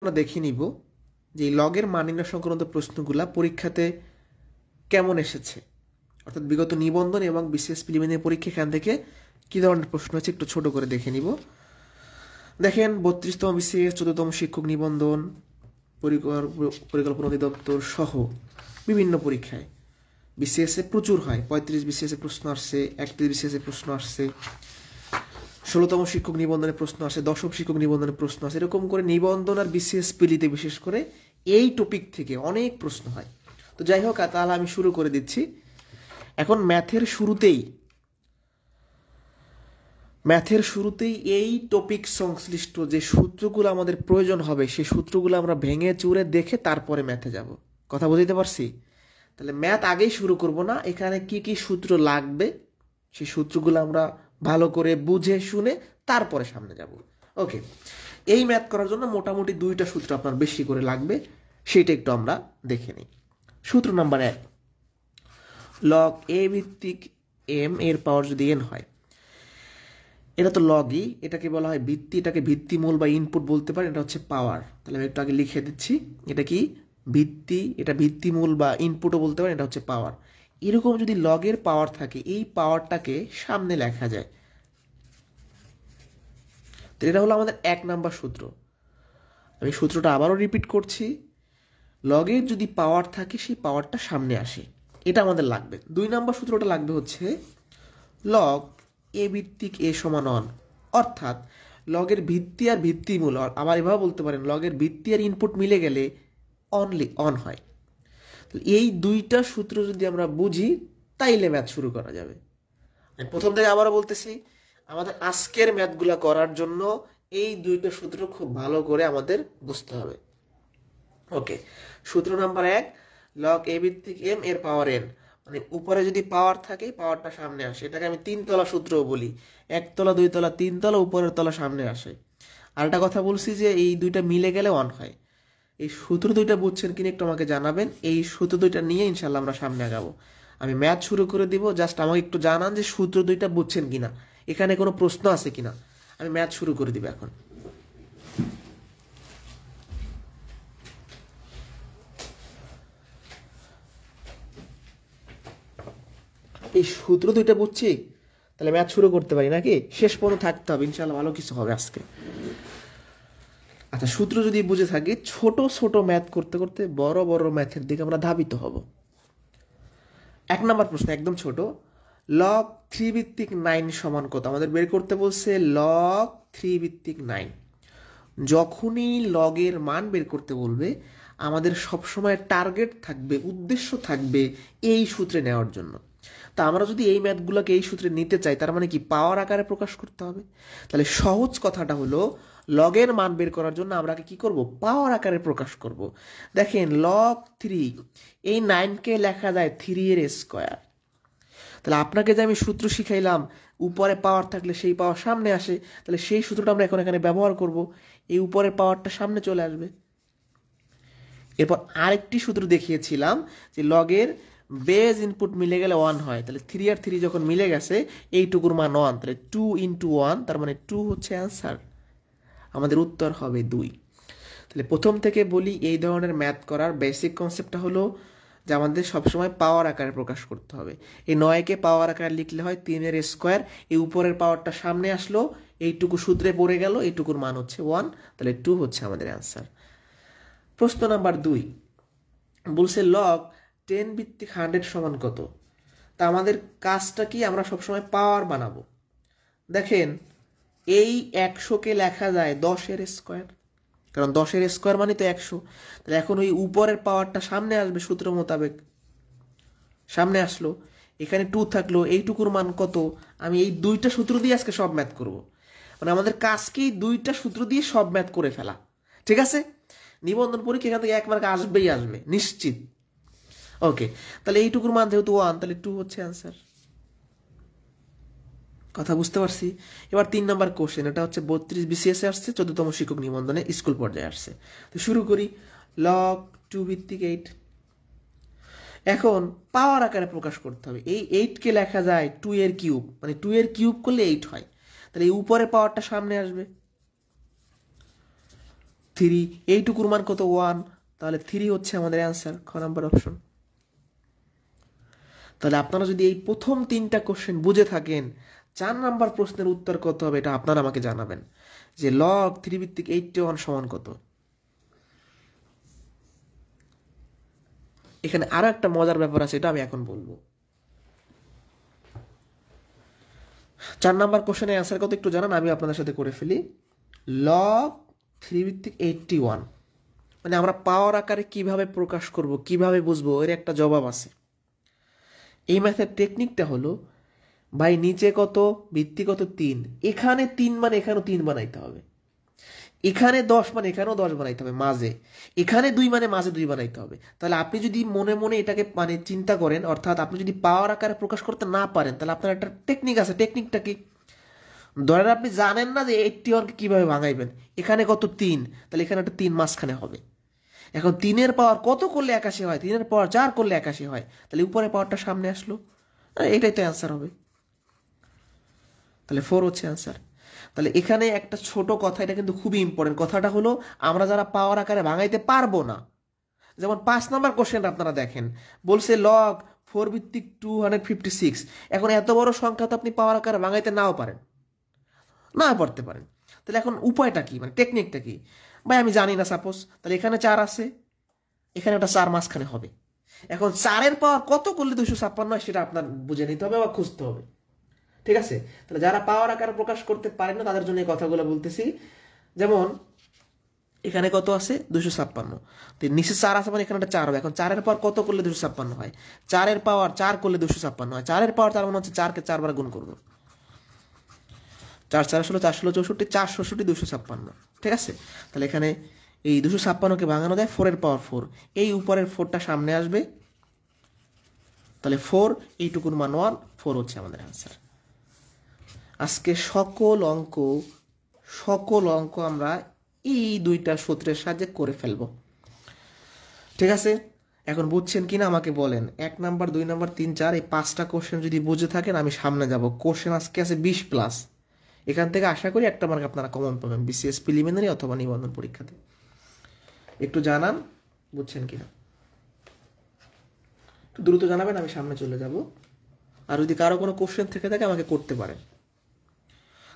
আমরা দেখে নিব যে এই লগের মান নির্ণয় সংক্রান্ত প্রশ্নগুলা পরীক্ষাতে কেমন এসেছে, অর্থাৎ বিগত নিবন্ধন এবং বিসিএস প্রিলিমিনারি পরীক্ষা এখান থেকে কী ধরনের প্রশ্ন আছে একটু ছোট করে দেখে নিব। দেখেন 32তম বিসিএস 14তম শিক্ষক নিবন্ধন পরিকল্পনা অধিদপ্তর সহ বিভিন্ন পরীক্ষায় বিসিএসে প্রচুর হয়। 35 বিসিএসে প্রশ্ন আসছে, 31 বিসিএসে প্রশ্ন আসছে, 16তম শিক্ষক নিবন্ধনে প্রশ্ন আসে, 10ম শিক্ষক নিবন্ধনে প্রশ্ন আসে। এরকম করে নিবন্ধন আর বিসিএস পিলিতে বিশেষ করে এই টপিক থেকে অনেক প্রশ্ন হয়। তো যাই হোক, তাহলে আমি শুরু করে দিচ্ছি। এখন ম্যাথের শুরুতেই এই টপিক সংশ্লিষ্ট যে সূত্রগুলো আমাদের প্রয়োজন হবে সেই সূত্রগুলো আমরা ভেঙে চুরে দেখে তারপরে ম্যাথে যাব। কথা বুঝতে পারছি? তাহলে ম্যাথ আগেই শুরু করব না, এখানে কি কি সূত্র লাগবে সেই সূত্রগুলো আমরা ভালো করে বুঝে শুনে তারপরে সামনে যাব। ওকে, এই ম্যাথ করার জন্য মোটামুটি 2টা সূত্র আপনার বেশি করে লাগবে, সেটা একটু আমরা দেখে নিই। সূত্র নাম্বার 1, লগ এ ভিত্তিক এম এর পাওয়ার যদি এন হয়, এটা তো লগই, এটাকে বলা হয় ভিত্তি, এটাকে ভিত্তিমূল বা ইনপুট বলতে পারেন, এটা হচ্ছে পাওয়ার। তাহলে আমি একটু আগে লিখে দিচ্ছি, এটা কি ভিত্তি, এটা ভিত্তিমূল বা ইনপুটও বলতে পারেন, এটা হচ্ছে পাওয়ার। এরকম যদি লগের পাওয়ার থাকে, এই পাওয়ারটাকে সামনে লেখা যায়। তো এটা হলো আমাদের 1 নাম্বার সূত্র। আমি সূত্রটা আবারও রিপিট করছি, লগের যদি পাওয়ার থাকে সেই পাওয়ারটা সামনে আসে, এটা আমাদের লাগবে। 2 নাম্বার সূত্রটা লাগবে হচ্ছে লগ এ ভিত্তিক এ সমান অন, অর্থাৎ লগের ভিত্তি আর ভিত্তিমূল, আবার এভাবে বলতে পারেন লগের ভিত্তি আর ইনপুট মিলে গেলে অনলি অন হয়। এই 2টা সূত্র যদি আমরা বুঝি তাইলে ম্যাথ শুরু করা যাবে। প্রথম থেকে আবারও বলতেছি, আমাদের আজকের ম্যাথগুলো করার জন্য এই 2টা সূত্র খুব ভালো করে আমাদের বুঝতে হবে। ওকে, সূত্র নাম্বার 1, লগ এ ভিত্তিক এম এর পাওয়ার এন, মানে উপরে যদি পাওয়ার থাকে পাওয়ারটা সামনে আসে, এটাকে আমি 3 তলা সূত্রও বলি। 1 তলা 2 তলা 3 তলা, উপরের তলা সামনে আসে। আর একটা কথা বলছি যে এই 2টা মিলে গেলে অন হয়। এই সূত্র 2টা বুঝছেন কিনা একটু আমাকে জানাবেন, এই সূত্র 2টা নিয়ে ইনশাল্লাহ আমরা সামনে আগাবো। আমি ম্যাথ শুরু করে দিব, জাস্ট আমাকে একটু জানান যে সূত্র 2টা বুঝছেন কিনা, এখানে কোনো প্রশ্ন আছে কিনা। আমি ম্যাথ শুরু করে দিব এখন। এই সূত্র 2টা বুঝছি, তাহলে ম্যাথ শুরু করতে পারি নাকি? শেষ পর্যন্ত থাকতে হবে, ইনশাল্লাহ ভালো কিছু হবে আজকে। আচ্ছা, সূত্র যদি বুঝে থাকি, ছোট ছোট ম্যাথ করতে করতে বড় বড় ম্যাথের দিকে আমরা ধাবিত হব। 1 নাম্বার প্রশ্ন একদম ছোট, লগ 3 ভিত্তিক 9 সমান কত? আমাদের বের করতে বলছে লগ 3 ভিত্তিক 9। যখনই লগের মান বের করতে বলবে আমাদের সবসময় টার্গেট থাকবে, উদ্দেশ্য থাকবে এই সূত্রে নেওয়ার জন্য। তা আমরা যদি এই ম্যাথগুলোকে এই সূত্রে নিতে চাই, তার মানে কি পাওয়ার আকারে প্রকাশ করতে হবে। তাহলে সহজ কথাটা হলো, লগের মান বের করার জন্য আমরা কি করব? পাওয়ার আকারে প্রকাশ করব। দেখেন লগ 3, এই 9কে লেখা যায় 3 এর স্কোয়ার। তাহলে আপনাকে যে আমি সূত্র শিখাইলাম, উপরে পাওয়ার থাকলে সেই পাওয়ার সামনে আসে, তাহলে সেই সূত্রটা আমরা এখন এখানে ব্যবহার করব, এই উপরের পাওয়ারটা সামনে চলে আসবে। এরপর আরেকটি সূত্র দেখিয়েছিলাম যে লগের বেজ ইনপুট মিলে গেলে 1 হয়। তাহলে 3 আর 3 যখন মিলে গেছে এইটুকুর মান 1, তাহলে 2 ইন্টু 1, তার মানে 2 হচ্ছে অ্যান্সার। আমাদের উত্তর হবে 2। তাহলে প্রথম থেকে বলি, এই ধরনের ম্যাথ করার বেসিক কনসেপ্টটা হলো যে আমাদের সবসময় পাওয়ার আকারে প্রকাশ করতে হবে। এই 9কে পাওয়ার আকারে লিখলে হয় 3 এর স্কোয়ার, এই উপরের পাওয়ারটা সামনে আসলো, এইটুকু সূত্রে পড়ে গেল, এইটুকুর মান হচ্ছে 1, তাহলে 2 হচ্ছে আমাদের অ্যান্সার। প্রশ্ন নাম্বার 2 বলছে লগ 10 ভিত্তিক 100 সমান কত? তা আমাদের কাজটা কি, আমরা সবসময় পাওয়ার বানাবো। দেখেন এই 100কে লেখা যায় 10 এর স্কোয়ার, কারণ 10 এর স্কোয়ার মানে তো 100। তাহলে এখন ওই উপরের পাওয়ারটা সামনে আসবে, সূত্র মোতাবেক সামনে আসলো, এখানে 2 থাকলো, এইটুকুর মান কত? আমি এই 2টা সূত্র দিয়ে আজকে সব ম্যাথ করব। মানে আমাদের কাজকেই 2টা সূত্র দিয়ে সব ম্যাথ করে ফেলা, ঠিক আছে? নিবন্ধন পরীক্ষা এখান থেকে 1 মার্ক আসবেই আসবে নিশ্চিত। ওকে, তাহলে এইটুকুর মান যেহেতু 1, তাহলে 2 হচ্ছে অ্যান্সার। কথা বুঝতে পারছি? এবার 3 নাম্বার কোশ্চেন, এটা হচ্ছে 32 বিসিএস এ আসছে, 14তম শিক্ষক নিবন্ধনে স্কুল পর্যায়ে আসছে। তো শুরু করি, লগ 2 ভিত্তিক 8। এখন পাওয়ার আকারে প্রকাশ করতে হবে। এই 8কে লেখা যায় 2 এর কিউব, মানে 2 এর কিউব করলে 8 হয়। তাহলে এই উপরের পাওয়ারটা সামনে আসবে, 3, এইটুকুর মান কত 1, তাহলে 3 হচ্ছে আমাদের অ্যান্সার, খ নাম্বার অপশন। তাহলে আপনারা যদি এই প্রথম 3টা কোশ্চেন বুঝে থাকেন, 4 নাম্বার প্রশ্নের উত্তর কত হবে এটা আপনারা আমাকে জানাবেন, যে লগ 3 ভিত্তিক 81 সমান কত। এখানে আরো একটা মজার ব্যাপার আছে, এটা আমি এখন বলবো। 4 নাম্বার কোশ্চেনের অ্যান্সার কত একটু জানান, আমি আপনাদের সাথে করে ফেলি। লগ 3 ভিত্তিক 81 মানে আমরা পাওয়ার আকারে কিভাবে প্রকাশ করব, কিভাবে বুঝবো, এর একটা জবাব আছে। এই ম্যাথের টেকনিকটা হলো, ভাই নিচে কত, ভিত্তি কত 3, এখানে 3 মানে এখানেও 3 বানাইতে হবে, এখানে 10 মানে এখানেও 10 বানাইতে হবে মাঝে, এখানে 2 মানে মাঝে 2 বানাইতে হবে। তাহলে আপনি যদি মনে মনে এটাকে মানে চিন্তা করেন, অর্থাৎ আপনি যদি পাওয়ার আকারে প্রকাশ করতে না পারেন, তাহলে আপনার একটা টেকনিক আছে। টেকনিকটা কি? ধরেন আপনি জানেন না যে 81কে কিভাবে ভাঙাইবেন, এখানে কত 3, তাহলে এখানে একটা 3 মাঝখানে হবে। এখন 3-এর পাওয়ার কত করলে 81 হয়, 3-এর পাওয়ার 4 করলে 81 হয়, তাহলে উপরে পাওয়ারটা সামনে আসলো, এটাই তো অ্যান্সার হবে। তাহলে 4 হচ্ছে অ্যান্সার। তাহলে এখানে একটা ছোট কথা, এটা কিন্তু খুবই ইম্পর্টেন্ট। কথাটা হলো, আমরা যারা পাওয়ার আকারে ভাঙাইতে পারবো না, যেমন 5 নাম্বার কোশ্চেনটা আপনারা দেখেন, বলছে লগ 4 ভিত্তিক 256। এখন এত বড় সংখ্যা তো আপনি পাওয়ার আকারে ভাঙাইতে নাও পারেন, না পারতে পারেন। তাহলে এখন উপায়টা কি, মানে টেকনিকটা কি? ভাই আমি জানি না, সাপোজ তাহলে এখানে 4 আছে, এখানে একটা 4 মাঝখানে হবে। এখন 4-এর পাওয়ার কত করলে 256 হয় সেটা আপনার বুঝে নিতে হবে বা খুঁজতে হবে, ঠিক আছে? তাহলে যারা পাওয়ার আকারে প্রকাশ করতে পারেন না তাদের জন্য এই কথাগুলো বলতেছি। যেমন এখানে কত আছে 256, তো নিচে 4 আছে মানে এখানে একটা 4 হবে। এখন 4-এর পাওয়ার কত করলে 256 হয়? 4-এর পাওয়ার 4 করলে 256 হয়। 4-এর পাওয়ার 4 মানে হচ্ছে 4-কে 4 বার গুণ করবো, 4 4 16, 4 16 64, 4 256, ঠিক আছে? তাহলে এখানে এই 256কে ভাঙানো যায় 4-এর পাওয়ার 4, এই উপরের 4টা সামনে আসবে, তাহলে 4, এইটুকুর মান 1, 4 হচ্ছে আমাদের অ্যান্সার। আজকে সকল অঙ্ক আমরা এই 2টা সূত্রের সাহায্যে করে ফেলবো, ঠিক আছে? এখন বুঝছেন কিনা আমাকে বলেন। 1 নাম্বার, 2 নাম্বার, 3, 4 এই 5টা কোশ্চেন যদি বুঝে থাকেন, আমি সামনে যাব। কোশ্চেন আজকে আছে 20+। এখান থেকে আশা করি একটা মার্ক আপনারা কমন পাবেন বিসিএস প্রিলিমিনারি অথবা নিবন্ধন পরীক্ষাতে। একটু জানান বুঝছেন কিনা, একটু দ্রুত জানাবেন, আমি সামনে চলে যাব। আর যদি কারো কোনো কোশ্চেন থেকে থাকে আমাকে করতে পারেন।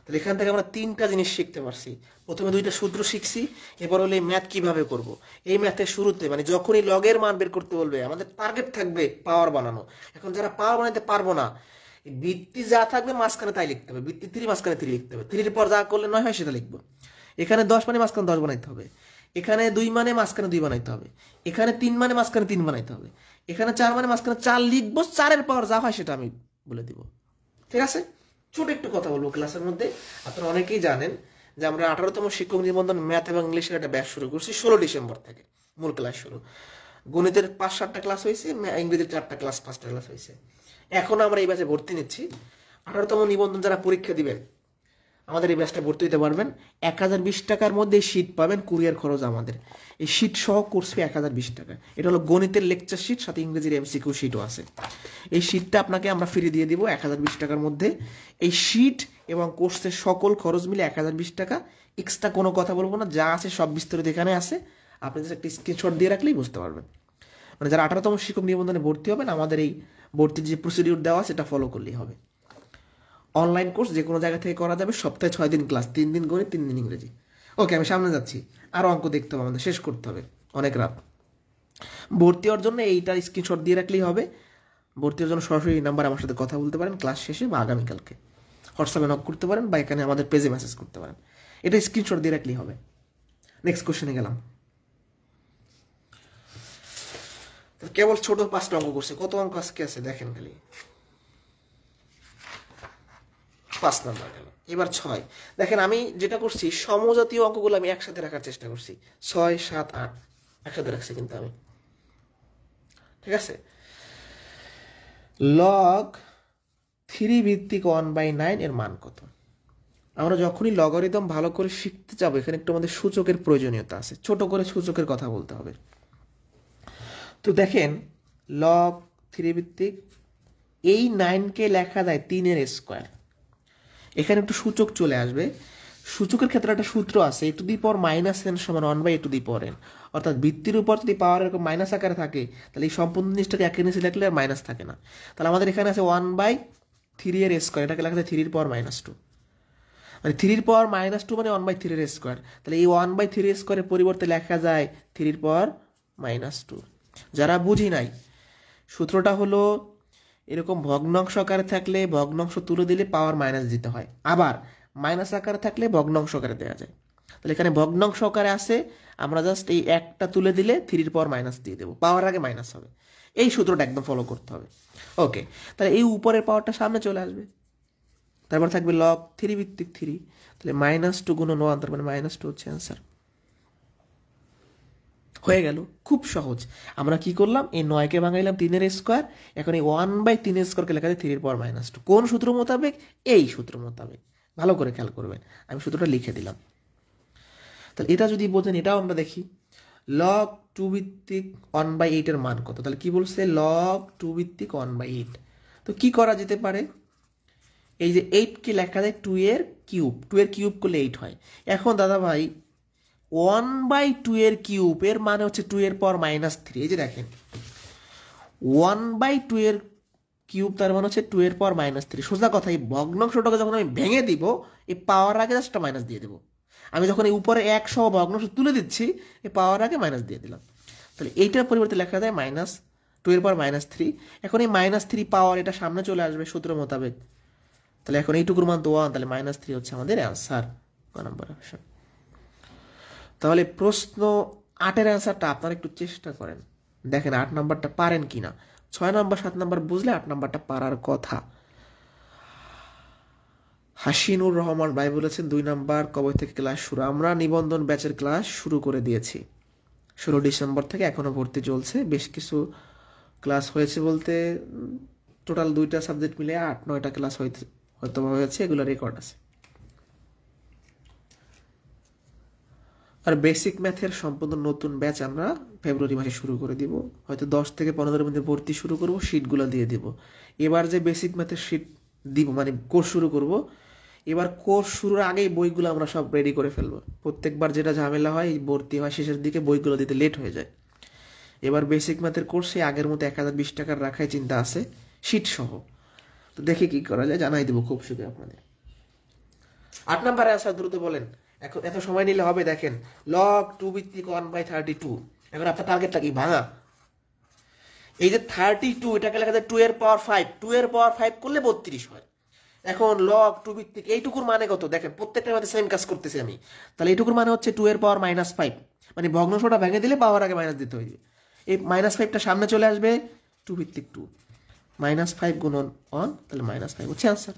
তাহলে এখান থেকে আমরা 3টা জিনিস শিখতে পারছি। প্রথমে 2টা সূত্র শিখছি, এবার হলো এই ম্যাথ কিভাবে করব। এই ম্যাথের শুরুতে মানে যখনই লগের মান বের করতে বলবে, আমাদের টার্গেট থাকবে পাওয়ার বানানো। এখন যারা পাওয়ার বানাতে পারবো না, ভিত্তি যা থাকবে মাঝখানে তাই লিখতে হবে। ভিত্তি 3 মাঝখানে 3 লিখতে হবে। 3-এর পর যা করলে 9 হয় সেটা লিখবো। এখানে 10 মানে মাঝখানে 10 বানাইতে হবে। এখানে 2 মানে মাঝখানে 2 বানাইতে হবে। এখানে 3 মানে মাঝখানে 3 বানাইতে হবে। এখানে 4 মানে মাঝখানে 4 লিখবো। 4-এর পর যা হয় সেটা আমি বলে দিব, ঠিক আছে? ছোট একটু কথা বলবো ক্লাসের মধ্যে। আপনারা অনেকেই জানেন যে আমরা 18তম শিক্ষক নিবন্ধন ম্যাথ এবং ইংলিশের একটা ব্যাচ শুরু করছি 16 ডিসেম্বর থেকে। মূল ক্লাস শুরু, গণিতের 5-7টা ক্লাস হয়েছে, ইংরেজির 4টা ক্লাস, 5টা ক্লাস হয়েছে। এখন আমরা এই ব্যাচে ভর্তি নিচ্ছি। 18তম নিবন্ধন যারা পরীক্ষা দিবেন আমাদের এই ব্যাচটা ভর্তি হতে পারবেন। 1020 টাকার মধ্যে শীট পাবেন, কুরিয়ার খরচ আমাদের। এই শীট সহ কোর্স ফি 1020 টাকা। এটা হলো গণিতের লেকচার শীট, সাথে ইংরেজির এমসিকিউ শীটও আছে। এই শীটটা আপনাকে আমরা ফ্রি দিয়ে দিব 1020 টাকার মধ্যে। এই শীট এবং কোর্সের সকল খরচ মিলে 1020 টাকা। এক্সট্রা কোনো কথা বলবো না, যা আছে সব বিস্তারিত এখানে আছে। আপনি just একটা স্ক্রিনশট দিয়ে রাখলেই বুঝতে পারবেন। মানে যারা 18তম শিক্ষক নিবন্ধনে ভর্তি হবেন, আমাদের এই ভর্তির যে প্রসিডিউর দেওয়া সেটা ফলো করলেই হবে। অনলাইন কোর্স যে কোনো জায়গা থেকে করা যাবে, সপ্তাহে 6 দিন ক্লাস, 3 দিন গণিত, 3 দিন ইংরেজি। ওকে, আমি সামনে যাচ্ছি, আরও অঙ্ক দেখতে হবে, আমাদের শেষ করতে হবে, অনেক রাত। ভর্তি হওয়ার জন্য এইটার স্ক্রিনশট দিয়ে রাখলেই হবে। ভর্তি হওয়ার জন্য সরাসরি নাম্বার আমার সাথে কথা বলতে পারেন ক্লাস শেষে বা আগামীকালকে। হোয়াটসঅ্যাপে নক করতে পারেন বা এখানে আমাদের পেজে মেসেজ করতে পারেন। এটা স্ক্রিনশট দিয়ে রাখলেই হবে। নেক্সট কোশ্চেনে গেলাম। কেবল ছোট 5টা অঙ্ক করছে, কত অঙ্ক আজকে আছে দেখেন খালি। 5 নাম্বার গেল, এবার 6। দেখেন আমি যেটা করছি, সমজাতীয় অঙ্কগুলো আমি একসাথে রাখার চেষ্টা করছি। 6, 7, 8 একসাথে রাখছি কিন্তু আমি, ঠিক আছে? লগ 3 ভিত্তিক 1/9 এর মান কত? আমরা যখনই লগারিদম ভালো করে শিখতে যাবো, এখানে একটু আমাদের সূচকের প্রয়োজনীয়তা আছে। ছোট করে সূচকের কথা বলতে হবে। তো দেখেন, লগ 3 ভিত্তিক এই 9কে লেখা যায় 3-এর স্কোয়ার। এখানে একটু সূচক চলে আসবে। সূচকের ক্ষেত্রে একটা সূত্র আছে, a to the power minus n সমান 1/a to the power n, অর্থাৎ ভিত্তির উপর যদি পাওয়ার এরকম মাইনাস আকারে থাকে তাহলে এই সম্পূর্ণ জিনিসটাকে একের নিচে লিখলে আর মাইনাস থাকে না। তাহলে আমাদের এখানে আছে 1/3 এর স্কোয়ার, এটাকে লেখা যায় 3^-2, মানে 3^-2 মানে 1/3 এর স্কোয়ার। তাহলে এই 1/3 স্কোয়ারের পরিবর্তে লেখা যায় 3^-2। যারা বুঝি নাই, সূত্রটা হলো এরকম ভগ্নাংশ আকারে থাকলে ভগ্নাংশ তুলে দিলে পাওয়ার মাইনাস দিতে হয়, আবার মাইনাস আকারে থাকলে ভগ্নাংশ আকারে দেওয়া যায়। তাহলে এখানে ভগ্নাংশ আকারে আছে, আমরা জাস্ট এই একটা তুলে দিলে 3^-, দিয়ে দেবো, পাওয়ার আগে মাইনাস হবে। এই সূত্রটা একদম ফলো করতে হবে। ওকে, তাহলে এই উপরের পাওয়ারটা সামনে চলে আসবে, তারপর থাকবে লগ 3 ভিত্তিক 3, তাহলে -2 গুণন 1, তার মানে -2 হচ্ছে অ্যান্সার। হয়ে গেল, খুব সহজ। আমরা কি করলাম, এই 9কে ভাঙাইলাম 3 এর স্কোয়ার, এখন এই 1/3 এর স্কোয়ারকে লেখা যায় 3^-2। কোন সূত্র মোতাবেক? এই সূত্র মোতাবেক। ভালো করে খেয়াল করবেন, আমি সূত্রটা লিখে দিলাম। তাহলে এটা যদি বোঝেন, এটাও আমরা দেখি। লগ 2 ভিত্তিক 1/8 এর মান কত? তাহলে কি বলছে, লগ 2 ভিত্তিক 1/8। তো কি করা যেতে পারে, এই যে 8কে লেখা যায় 2 এর কিউব, 2 এর কিউব করলে 8 হয়। এখন দাদা ভাই 1/2 এর কিউব এর মানে হচ্ছে 2 এর পাওয়ার -3। এই যে দেখেন 1/2 এর কিউব তার মানে হচ্ছে 2 এর পাওয়ার -3। সোজা কথা, এই ভগ্নাংশটাকে যখন আমি ভেঙে দিব, এই পাওয়ার আগে জাস্ট মাইনাস দিয়ে দেবো। আমি যখন এই উপরে 100 ভগ্নাংশ তুলে দিচ্ছি, এই পাওয়ার আগে মাইনাস দিয়ে দিলাম। তাহলে এইটার পরিবর্তে লেখা যায় -2 এর পাওয়ার -3। এখন এই -3 পাওয়ার এটা সামনে চলে আসবে সূত্র মোতাবেক। তাহলে এখন এইটুকুর মান তো 1, তাহলে -3 হচ্ছে আমাদের অ্যান্সার, ক নম্বর অপশন। তাহলে প্রশ্ন 8-এর অ্যান্সারটা আপনারা একটু চেষ্টা করেন, দেখেন 8 নাম্বারটা পারেন কিনা। 6 নাম্বার 7 নাম্বার বুঝলে 8 নাম্বারটা পারার কথা। হাসিনুর রহমান ভাই বলেছেন 2 নাম্বার কবে থেকে ক্লাস শুরু? আমরা নিবন্ধন ব্যাচের ক্লাস শুরু করে দিয়েছি 16 ডিসেম্বর থেকে, এখনো ভর্তি চলছে। বেশ কিছু ক্লাস হয়েছে বলতে টোটাল 2টা সাবজেক্ট মিলে 8-9টা ক্লাস হয়তো হয়েছে, এগুলো রেকর্ড আছে। আর বেসিক ম্যাথের সম্পূর্ণ নতুন ব্যাচ আমরা ফেব্রুয়ারি মাসে শুরু করে দিব, হয়তো 10 থেকে 15 মধ্যে ভর্তি শুরু করব, শিটগুলো দিয়ে দিব। এবার যে বেসিক ম্যাথের শিট দিব, মানে কোর্স শুরু করব, এবার কোর্স শুরুর আগেই বইগুলো আমরা সব রেডি করে ফেলবো। প্রত্যেকবার যেটা ঝামেলা হয়, ভর্তি হয় শেষের দিকে, বইগুলো দিতে লেট হয়ে যায়। এবার বেসিক ম্যাথের কোর্সে আগের মতো 1020 টাকার রাখার চিন্তা আছে, শিট সহ। তো দেখে কি করা যায় জানাই দেবো খুব শীঘ্রই আপনাদের। 8 নাম্বার অ্যান্সার দ্রুত বলেন, এখন এত সময় নিলে হবে। দেখেন লগ 2 ভিত্তিক 1/32। এখন আপনার টার্গেটটা কি? ভাঙা। এই যে 32, এটাকে লেখা যায় 2 এর পাওয়ার 5, 2 এর পাওয়ার 5 করলে 32 হয়। এখন লগ 2 ভিত্তিক এইটুকুর মানে কত? দেখেন প্রত্যেকটার মধ্যে সেম কাজ করতেছি আমি। তাহলে এইটুকুর মানে হচ্ছে 2 এর পাওয়ার -5, মানে ভগ্নাংশটা ভেঙে দিলে পাওয়ার আগে মাইনাস দিতে হইবে। এই -5টা সামনে চলে আসবে, 2 ভিত্তিক 2, -5 গুণন 1, তাহলে -5 হচ্ছে আনসার।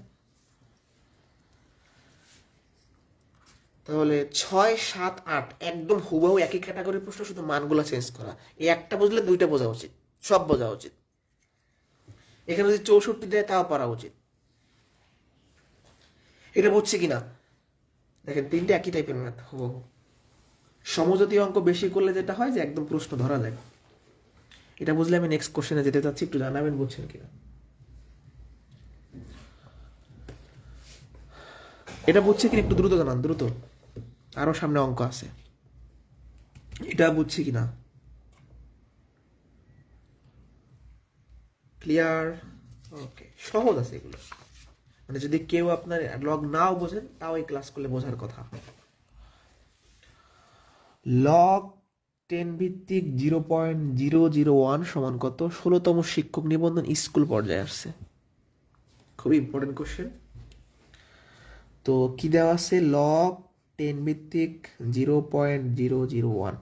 তাহলে 6, 7, 8 একদম হুবহু একই ক্যাটাগরির প্রশ্ন, শুধু মানগুলো চেঞ্জ করা। এই একটা বুঝলে 2টা বোঝা উচিত, সব বোঝা উচিত। এখানে যদি 64 দেয় তাও পারা উচিত। এটা বুঝছি কিনা দেখেন, 3টে একই টাইপের ম্যাথ হুবহু। সমজাতীয় অঙ্ক বেশি করলে যেটা হয় যে একদম প্রশ্ন ধরা যায়। এটা বুঝলে আমি নেক্সট কোশ্চেনে যেতে চাচ্ছি, একটু জানাবেন বুঝছেন কিনা। এটা বুঝছি কিনা একটু দ্রুত জানান, দ্রুত, আরো সামনে অঙ্ক আছে। এটা বুঝছি কিনা, ক্লিয়ার? ওকে, সহজ আছে এগুলো, মানে যদি কেউ আপনার লগ নাও বোঝেন তাও এই ক্লাস করলে বোঝার কথা। লগ 10 ভিত্তিক 0.001 সমান কত? 16তম শিক্ষক নিবন্ধন স্কুল পর্যায়ে আসছে, খুবই ইম্পর্টেন্ট কোশ্চেন। তো কি দেওয়া আছে, লগ 10 ভিত্তিক 0.001।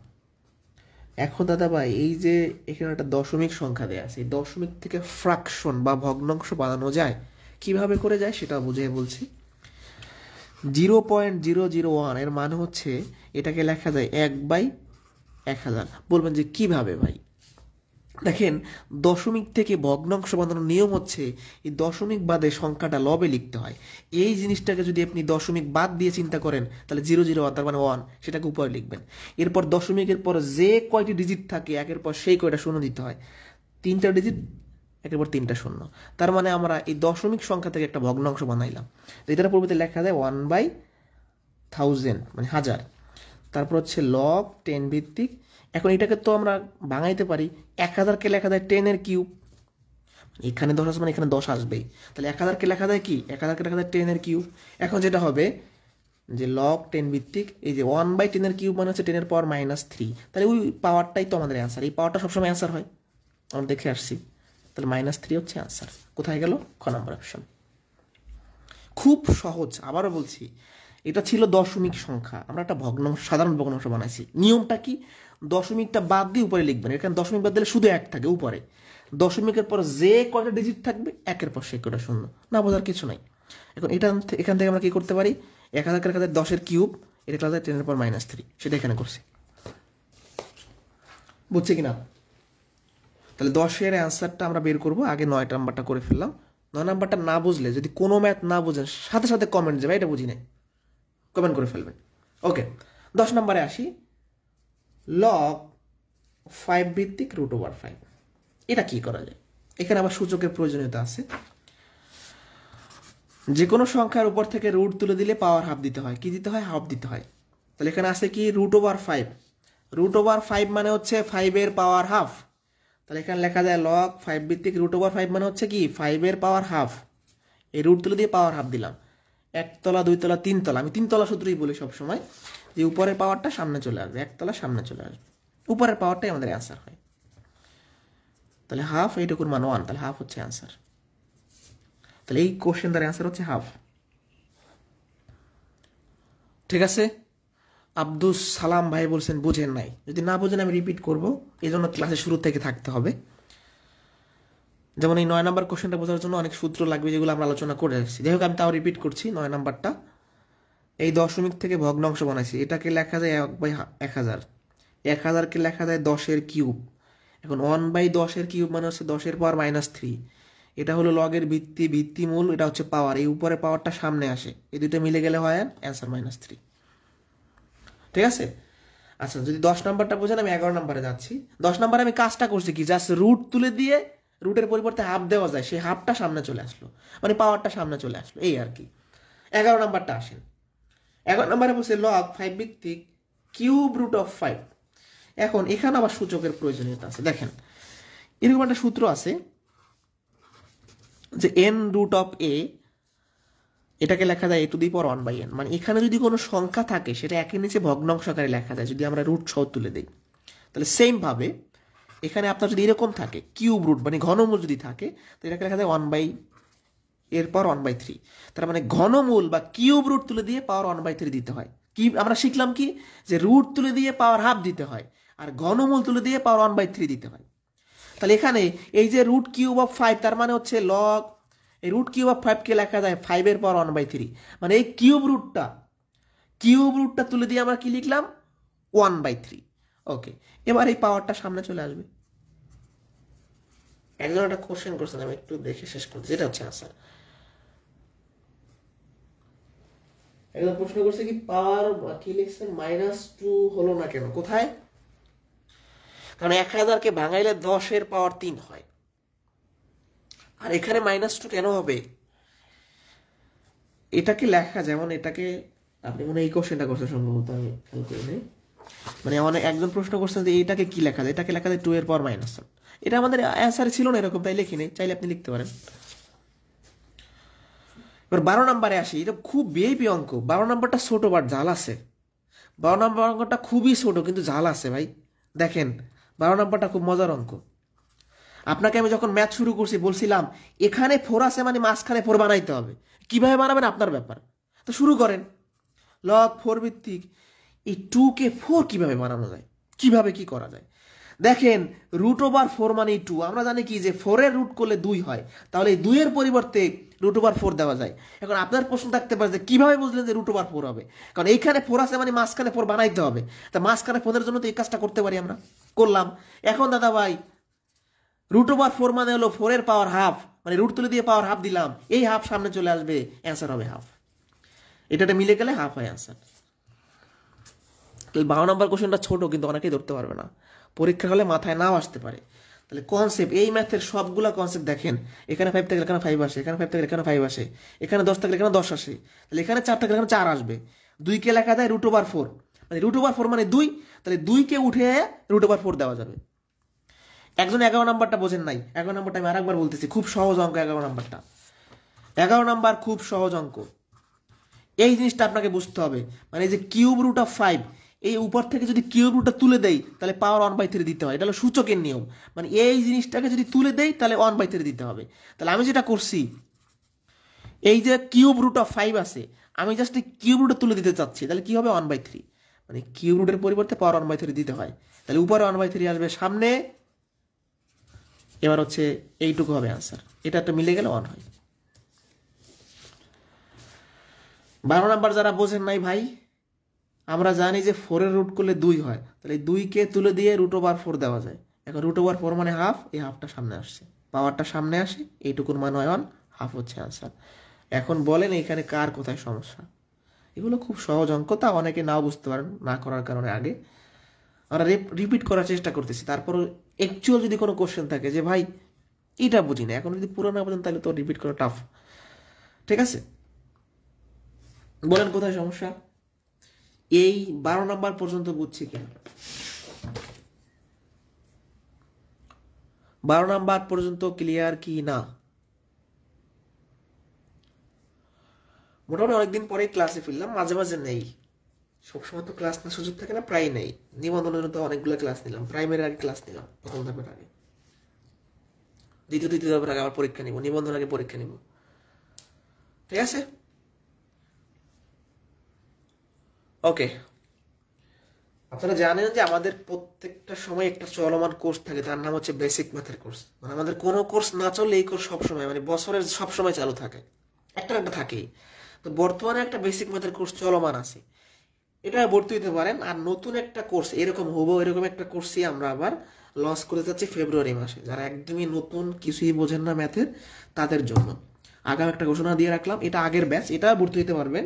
এখন দাদা ভাই এই যে এখানে একটা দশমিক সংখ্যা দেওয়া আছে, এই দশমিক থেকে ফ্র্যাকশন বা ভগ্নাংশ বানানো যায়, কিভাবে করে যায় সেটা বুঝিয়ে বলছি। 0.001 এর মানে হচ্ছে এটাকে লেখা যায় 1/1000। বলবেন যে কিভাবে ভাই? দেখেন দশমিক থেকে ভগ্নাংশ বানানোর নিয়ম হচ্ছে এই দশমিক বাদে সংখ্যাটা লবে লিখতে হয়। এই জিনিসটাকে যদি আপনি দশমিক বাদ দিয়ে চিন্তা করেন তাহলে 001 তার মানে 1, সেটাকে উপরে লিখবেন। এরপর দশমিকের পর যে কয়টি ডিজিট থাকে একের পর সেই কয়টা শূন্য দিতে হয়, 3টা ডিজিট, একের পর 3টা শূন্য। তার মানে আমরা এই দশমিক সংখ্যা থেকে একটা ভগ্নাংশ বানাইলাম। এটার পরিবর্তে লেখা যায় 1/1000। 1000 মানে 1000, তারপর হচ্ছে লগ 10 ভিত্তিক। এখন এটাকে তো আমরা ভাঙাইতে পারি, 1000কে লেখা যায় 10 এর কিউব, এখানে 10 আসবে মানে এখানে 10 আসবেই, তাহলে 1000কে লেখা যায় কি, 1000কে লেখা যায় 10 এর কিউব। এখন যেটা হবে যে লগ 10 ভিত্তিক, এই যে 1/10 এর কিউব মানে হচ্ছে 10 এর পাওয়ার -3, তাহলে ওই পাওয়ারটাই তো আমাদের অ্যান্সার, এই পাওয়ারটা সবসময় অ্যান্সার হয়, আমরা দেখে আসছি। তাহলে -3 হচ্ছে অ্যান্সার। কোথায় গেল? খ নম্বর অপশন। খুব সহজ, আবারও বলছি, এটা ছিল দশমিক সংখ্যা, আমরা একটা ভগ্নাংশ, সাধারণ ভগ্নাংশ বানাইছি। নিয়মটা কি, দশমিকটা বাদ দিয়ে উপরে লিখবেন, এখানে দশমিক বাদ দিলে শুধু 1 থাকে উপরে, দশমিকের পর যে কয়টা ডিজিট থাকবে একের পর সে কয়টা শূন্য, না বোঝার কিছু নাই। এখন এখান থেকে আমরা কি করতে পারি, 1000কে লেখা যায় 10 এর কিউব, এটা লেখা যায় 10 এর পর -3, সেটা এখানে করছি, বুঝছে কিনা? তাহলে 10-এর অ্যান্সারটা আমরা বের করবো, আগে 9 নাম্বারটা করে ফেললাম। 9 নাম্বারটা না বুঝলে, যদি কোনো ম্যাথ না বুঝেন, সাথে সাথে কমেন্ট যাবে এটা বুঝি নাই, কমেন্ট করে ফেলবেন। ওকে, 10 নম্বরে আসি, লগ 5 ভিত্তিক √5, এটা কি করা যায়? এখানে আবার সূচকের প্রয়োজনীয়তা আছে। যে কোনো সংখ্যার উপর থেকে রুট তুলে দিলে পাওয়ার হাফ দিতে হয়, কি দিতে হয়? হাফ দিতে হয়। তাহলে এখানে আছে কি, √5, √5 মানে হচ্ছে 5 এর পাওয়ার হাফ, তাহলে এখানে লেখা যায় লগ 5 ভিত্তিক √5 মানে হচ্ছে কি 5 এর পাওয়ার হাফ, এই রুট তুলে দিয়ে পাওয়ার হাফ দিলাম। 1 তলা 2 তলা 3 তলা, আমি 3 তলা সূত্রই বলি সবসময়, যে উপরের পাওয়ারটা সামনে চলে আসবে, 1 তলা সামনে চলে আসবে, উপরের পাওয়ারটাই আমাদের অ্যান্সার হয়। তাহলে হাফ, এইটুকুর মান 1, তাহলে হাফ হচ্ছে অ্যান্সার। তাহলে এই কোশ্চেনটার অ্যান্সার হচ্ছে হাফ। ঠিক আছে, আব্দুস সালাম ভাই বলছেন বুঝেন নাই, যদি না বুঝেন আমি রিপিট করবো, এই জন্য ক্লাসে শুরু থেকে থাকতে হবে। যেমন এই 9 নাম্বার কোশ্চেনটা বোঝার জন্য অনেক সূত্র লাগবে, যেগুলো আমরা আলোচনা করে রাখছি। যাই হোক, আমি তাও রিপিট করছি। 9 নাম্বারটা, এই দশমিক থেকে ভগ্নাংশ বানাইছি, এটাকে লেখা যায় 1/1000, 1000কে লেখা যায় 10 এর কিউব। এখন 1/10 এর কিউব মানে হচ্ছে 10 এর পাওয়ার -3, এটা হলো লগের ভিত্তিমূল, এটা হচ্ছে পাওয়ার, এই উপরে পাওয়ারটা সামনে আসে, এই দুটো মিলে গেলে হয় অ্যান্সার -3। ঠিক আছে, আচ্ছা, যদি 10 নাম্বারটা বোঝেন, আমি 11 নাম্বারে যাচ্ছি। 10 নাম্বারে আমি কাজটা করছি কি, জাস্ট রুট তুলে দিয়ে রুটের পরিবর্তে হাফ দেওয়া যায়, সেই হাফটা সামনে চলে আসলো, মানে পাওয়ারটা সামনে চলে আসলো, এই আর কি। 11 নাম্বারটা আসেন। 11 নাম্বারে বলছে লগ 5 ভিত্তিক কিউব √5। এখন এখানে আবার সূচকের প্রয়োজনীয়তা আছে। দেখেন, এরকম একটা সূত্র আছে যে n√a, এটাকে লেখা যায় a⁴1/n, মানে এখানে যদি কোনো সংখ্যা থাকে সেটা একের নিচে ভগ্নাংশ আকারে লেখা যায়, যদি আমরা রুট সহ তুলে দিই। তাহলে সেম ভাবে এখানে আপনার যদি এরকম থাকে কিউব রুট, মানে ঘনমূল যদি থাকে, তো এটাকে লেখা যায় 1/3। তার মানে ঘনমূল বা কিউব রুট তুলে দিয়ে পাওয়ার 1/3 দিতে হয়। কি আমরা শিখলাম কি, যে রুট তুলে দিয়ে পাওয়ার হাফ দিতে হয়, আর ঘনমূল তুলে দিয়ে পাওয়ার 1/3 দিতে হয়। তাহলে এখানে এই যে √5, তার মানে হচ্ছে লগ, এই √5কে লেখা যায় 5 এর পাওয়ার 1/3, মানে এই কিউব রুটটা তুলে দিয়ে আমরা কি লিখলাম, 1/3। ওকে, এবার এই পাওয়ারটা সামনে চলে আসবে। একজন একটা কোশ্চেন করছেন, আমি একটু দেখে শেষ করছি, যেটা হচ্ছে আনসার। একজন প্রশ্ন করছে কি, পাওয়ার কি লিখছেন -2 হলো না কেন? কোথায়? কারণ 1000কে ভাঙাইলে 10 এর পাওয়ার 3 হয়, আর এখানে -2 কেন হবে? এটাকে লেখা, যেমন এটাকে আপনি মনে এই কোশ্চেনটা করছেন সম্ভবত, আমি খেয়াল করি নাই, মানে অনেক একজন প্রশ্ন করছেন যে এইটাকে কি লেখা যায়, এটাকে লেখা যায় 2 এর পাওয়ার -1। এটা আমাদের অ্যান্সারে ছিল না এরকম, তাই লিখি নেই, চাইলে আপনি লিখতে পারেন। এবার 12 নম্বরে আসি, এটা খুব ভিআইপি অঙ্ক। 12 নম্বরটা ছোট বাট ঝাল আছে। 12 নম্বর অঙ্কটা খুবই ছোট কিন্তু ঝাল আছে ভাই। দেখেন, 12 নম্বরটা খুব মজার অঙ্ক। আপনাকে আমি যখন ম্যাথ শুরু করছি বলছিলাম এখানে 4 আছে মানে মাঝখানে 4 বানাইতে হবে, কিভাবে বানাবেন আপনার ব্যাপার। তো শুরু করেন, লগ 4 ভিত্তিক এই 2কে 4 কিভাবে বানানো যায়, কিভাবে কি করা যায়। দেখেন, √4 মানে 2, আমরা জানি কি যে 4 এর রুট করলে 2 হয়, তাহলে এই 2 এর পরিবর্তে √4 দেওয়া যায়। এখন আপনার প্রশ্ন থাকতে পারে যে কিভাবে বুঝলেন যে √4 হবে, কারণ এইখানে 4 আছে মানে মাঝখানে 4 বানাইতে হবে, তা মাঝখানে 4 এর জন্য তো এই কাজটা করতে পারি, আমরা করলাম। এখন দাদা ভাই, √4 মানে হলো 4 এর পাওয়ার হাফ, মানে রুট তুলে দিয়ে পাওয়ার হাফ দিলাম, এই হাফ সামনে চলে আসবে, অ্যান্সার হবে হাফ। এটাতে মিলে গেলে হাফ হয় অ্যান্সার। 12 নম্বর কোশ্চেনটা ছোট কিন্তু অনেকেই ধরতে পারবে না, পরীক্ষা হলে মাথায় নাও আসতে পারে। তাহলে কনসেপ্ট, এই ম্যাথের সবগুলা কনসেপ্ট দেখেন, এখানে 5 থাকলে এখানে 5 আসে, এখানে 5 থাকলে এখানে 5 আসে, এখানে 10 থাকলে এখানে 10 আসে, তাহলে এখানে 4 থাকলে এখানে 4 আসবে, 2 কে লেখা যায় √4, মানে √4 মানে 2, তাহলে 2 কে উঠে √4 দেওয়া যাবে। একজন 11 নাম্বারটা বোঝেন নাই, 11 নাম্বারটা আমি আরেকবার বলতেছি, খুব সহজ অঙ্ক 11 নাম্বারটা। 11 নাম্বার খুব সহজ অঙ্ক, এই জিনিসটা আপনাকে বুঝতে হবে। মানে যে কিউব √5, এই উপর থেকে যদি কিউব রুটটা তুলে দেই তাহলে পাওয়ার 1/3 দিতে হয়, এটা হলো সূচকের নিয়ম। মানে এই জিনিসটাকে যদি তুলে দেই তাহলে 1/3 দিতে হবে। তাহলে আমি যেটা করছি, এই যে কিউব √5 আছে, আমি জাস্ট কিউব রুটটা তুলে দিতে চাচ্ছি, তাহলে কি হবে 1/3, মানে কিউব রুটের পরিবর্তে পাওয়ার 1/3 দিতে হয়, তাহলে উপরে 1/3 আসবে, সামনে এবার হচ্ছে এইটুকু হবে আনসার। এটা একটা মিলে গেলে 1 হয়। 12 নাম্বার যারা বোঝেন নাই ভাই, আমরা জানি যে 4 এর রুট করলে 2 হয়, তাহলে 2 কে তুলে দিয়ে √4 দেওয়া যায়। এখন √4 মানে হাফ, এই হাফটা সামনে আসছে, পাওয়ারটা সামনে আসে, এইটুকুর মান হয় 1, হাফ হচ্ছে আনসার। এখন বলেন এখানে কার কোথায় সমস্যা? এগুলো খুব সহজ অঙ্ক, তা অনেকে নাও বুঝতে পারেন না করার কারণে। আগে আমরা রিপিট করার চেষ্টা করতেছি, তারপর অ্যাকচুয়াল যদি কোনো কোশ্চেন থাকে যে ভাই এটা বুঝি না, এখন যদি পুরো না বোঝেন তাহলে তো রিপিট করা টাফ। ঠিক আছে, বলেন কোথায় সমস্যা? এই 12 নাম্বার পর্যন্ত বুঝছি কেন? 12 নাম্বার পর্যন্ত ক্লিয়ার কি না? মোটামুটি অনেকদিন পরে ক্লাসে ফিরলাম, মাঝে মাঝে নেই, সবসময় তো ক্লাস না সুযোগ থাকে না, প্রায় নেই। নিবন্ধনের তো অনেকগুলো ক্লাস নিলাম, প্রাইমারির আগে ক্লাস নিলাম, প্রথম ধাপের আগে, দ্বিতীয় ধাপের আগে আবার পরীক্ষা নিব, নিবন্ধন আগে পরীক্ষা নিব। ঠিক আছে, ওকে। আপনারা জানেন যে আমাদের প্রত্যেকটা সময় একটা চলমান কোর্স থাকে, তার নাম হচ্ছে বেসিক ম্যাথের কোর্স। মানে আমাদের কোনো কোর্স না চললে এই কোর্স সবসময়, মানে বছরের সবসময় চালু থাকে, একটা একটা থাকেই। তো বর্তমানে একটা বেসিক ম্যাথের কোর্স চলমান আছে, এটা ভর্তি হতে পারেন। আর নতুন একটা কোর্স এরকম হবো, এরকম একটা কোর্সই আমরা আবার লঞ্চ করে যাচ্ছি ফেব্রুয়ারি মাসে। যারা একদমই নতুন, কিছুই বোঝেন না ম্যাথের, তাদের জন্য আগাম একটা ঘোষণা দিয়ে রাখলাম, এটা আগের ব্যাচ, এটা ভর্তি হতে পারবেন।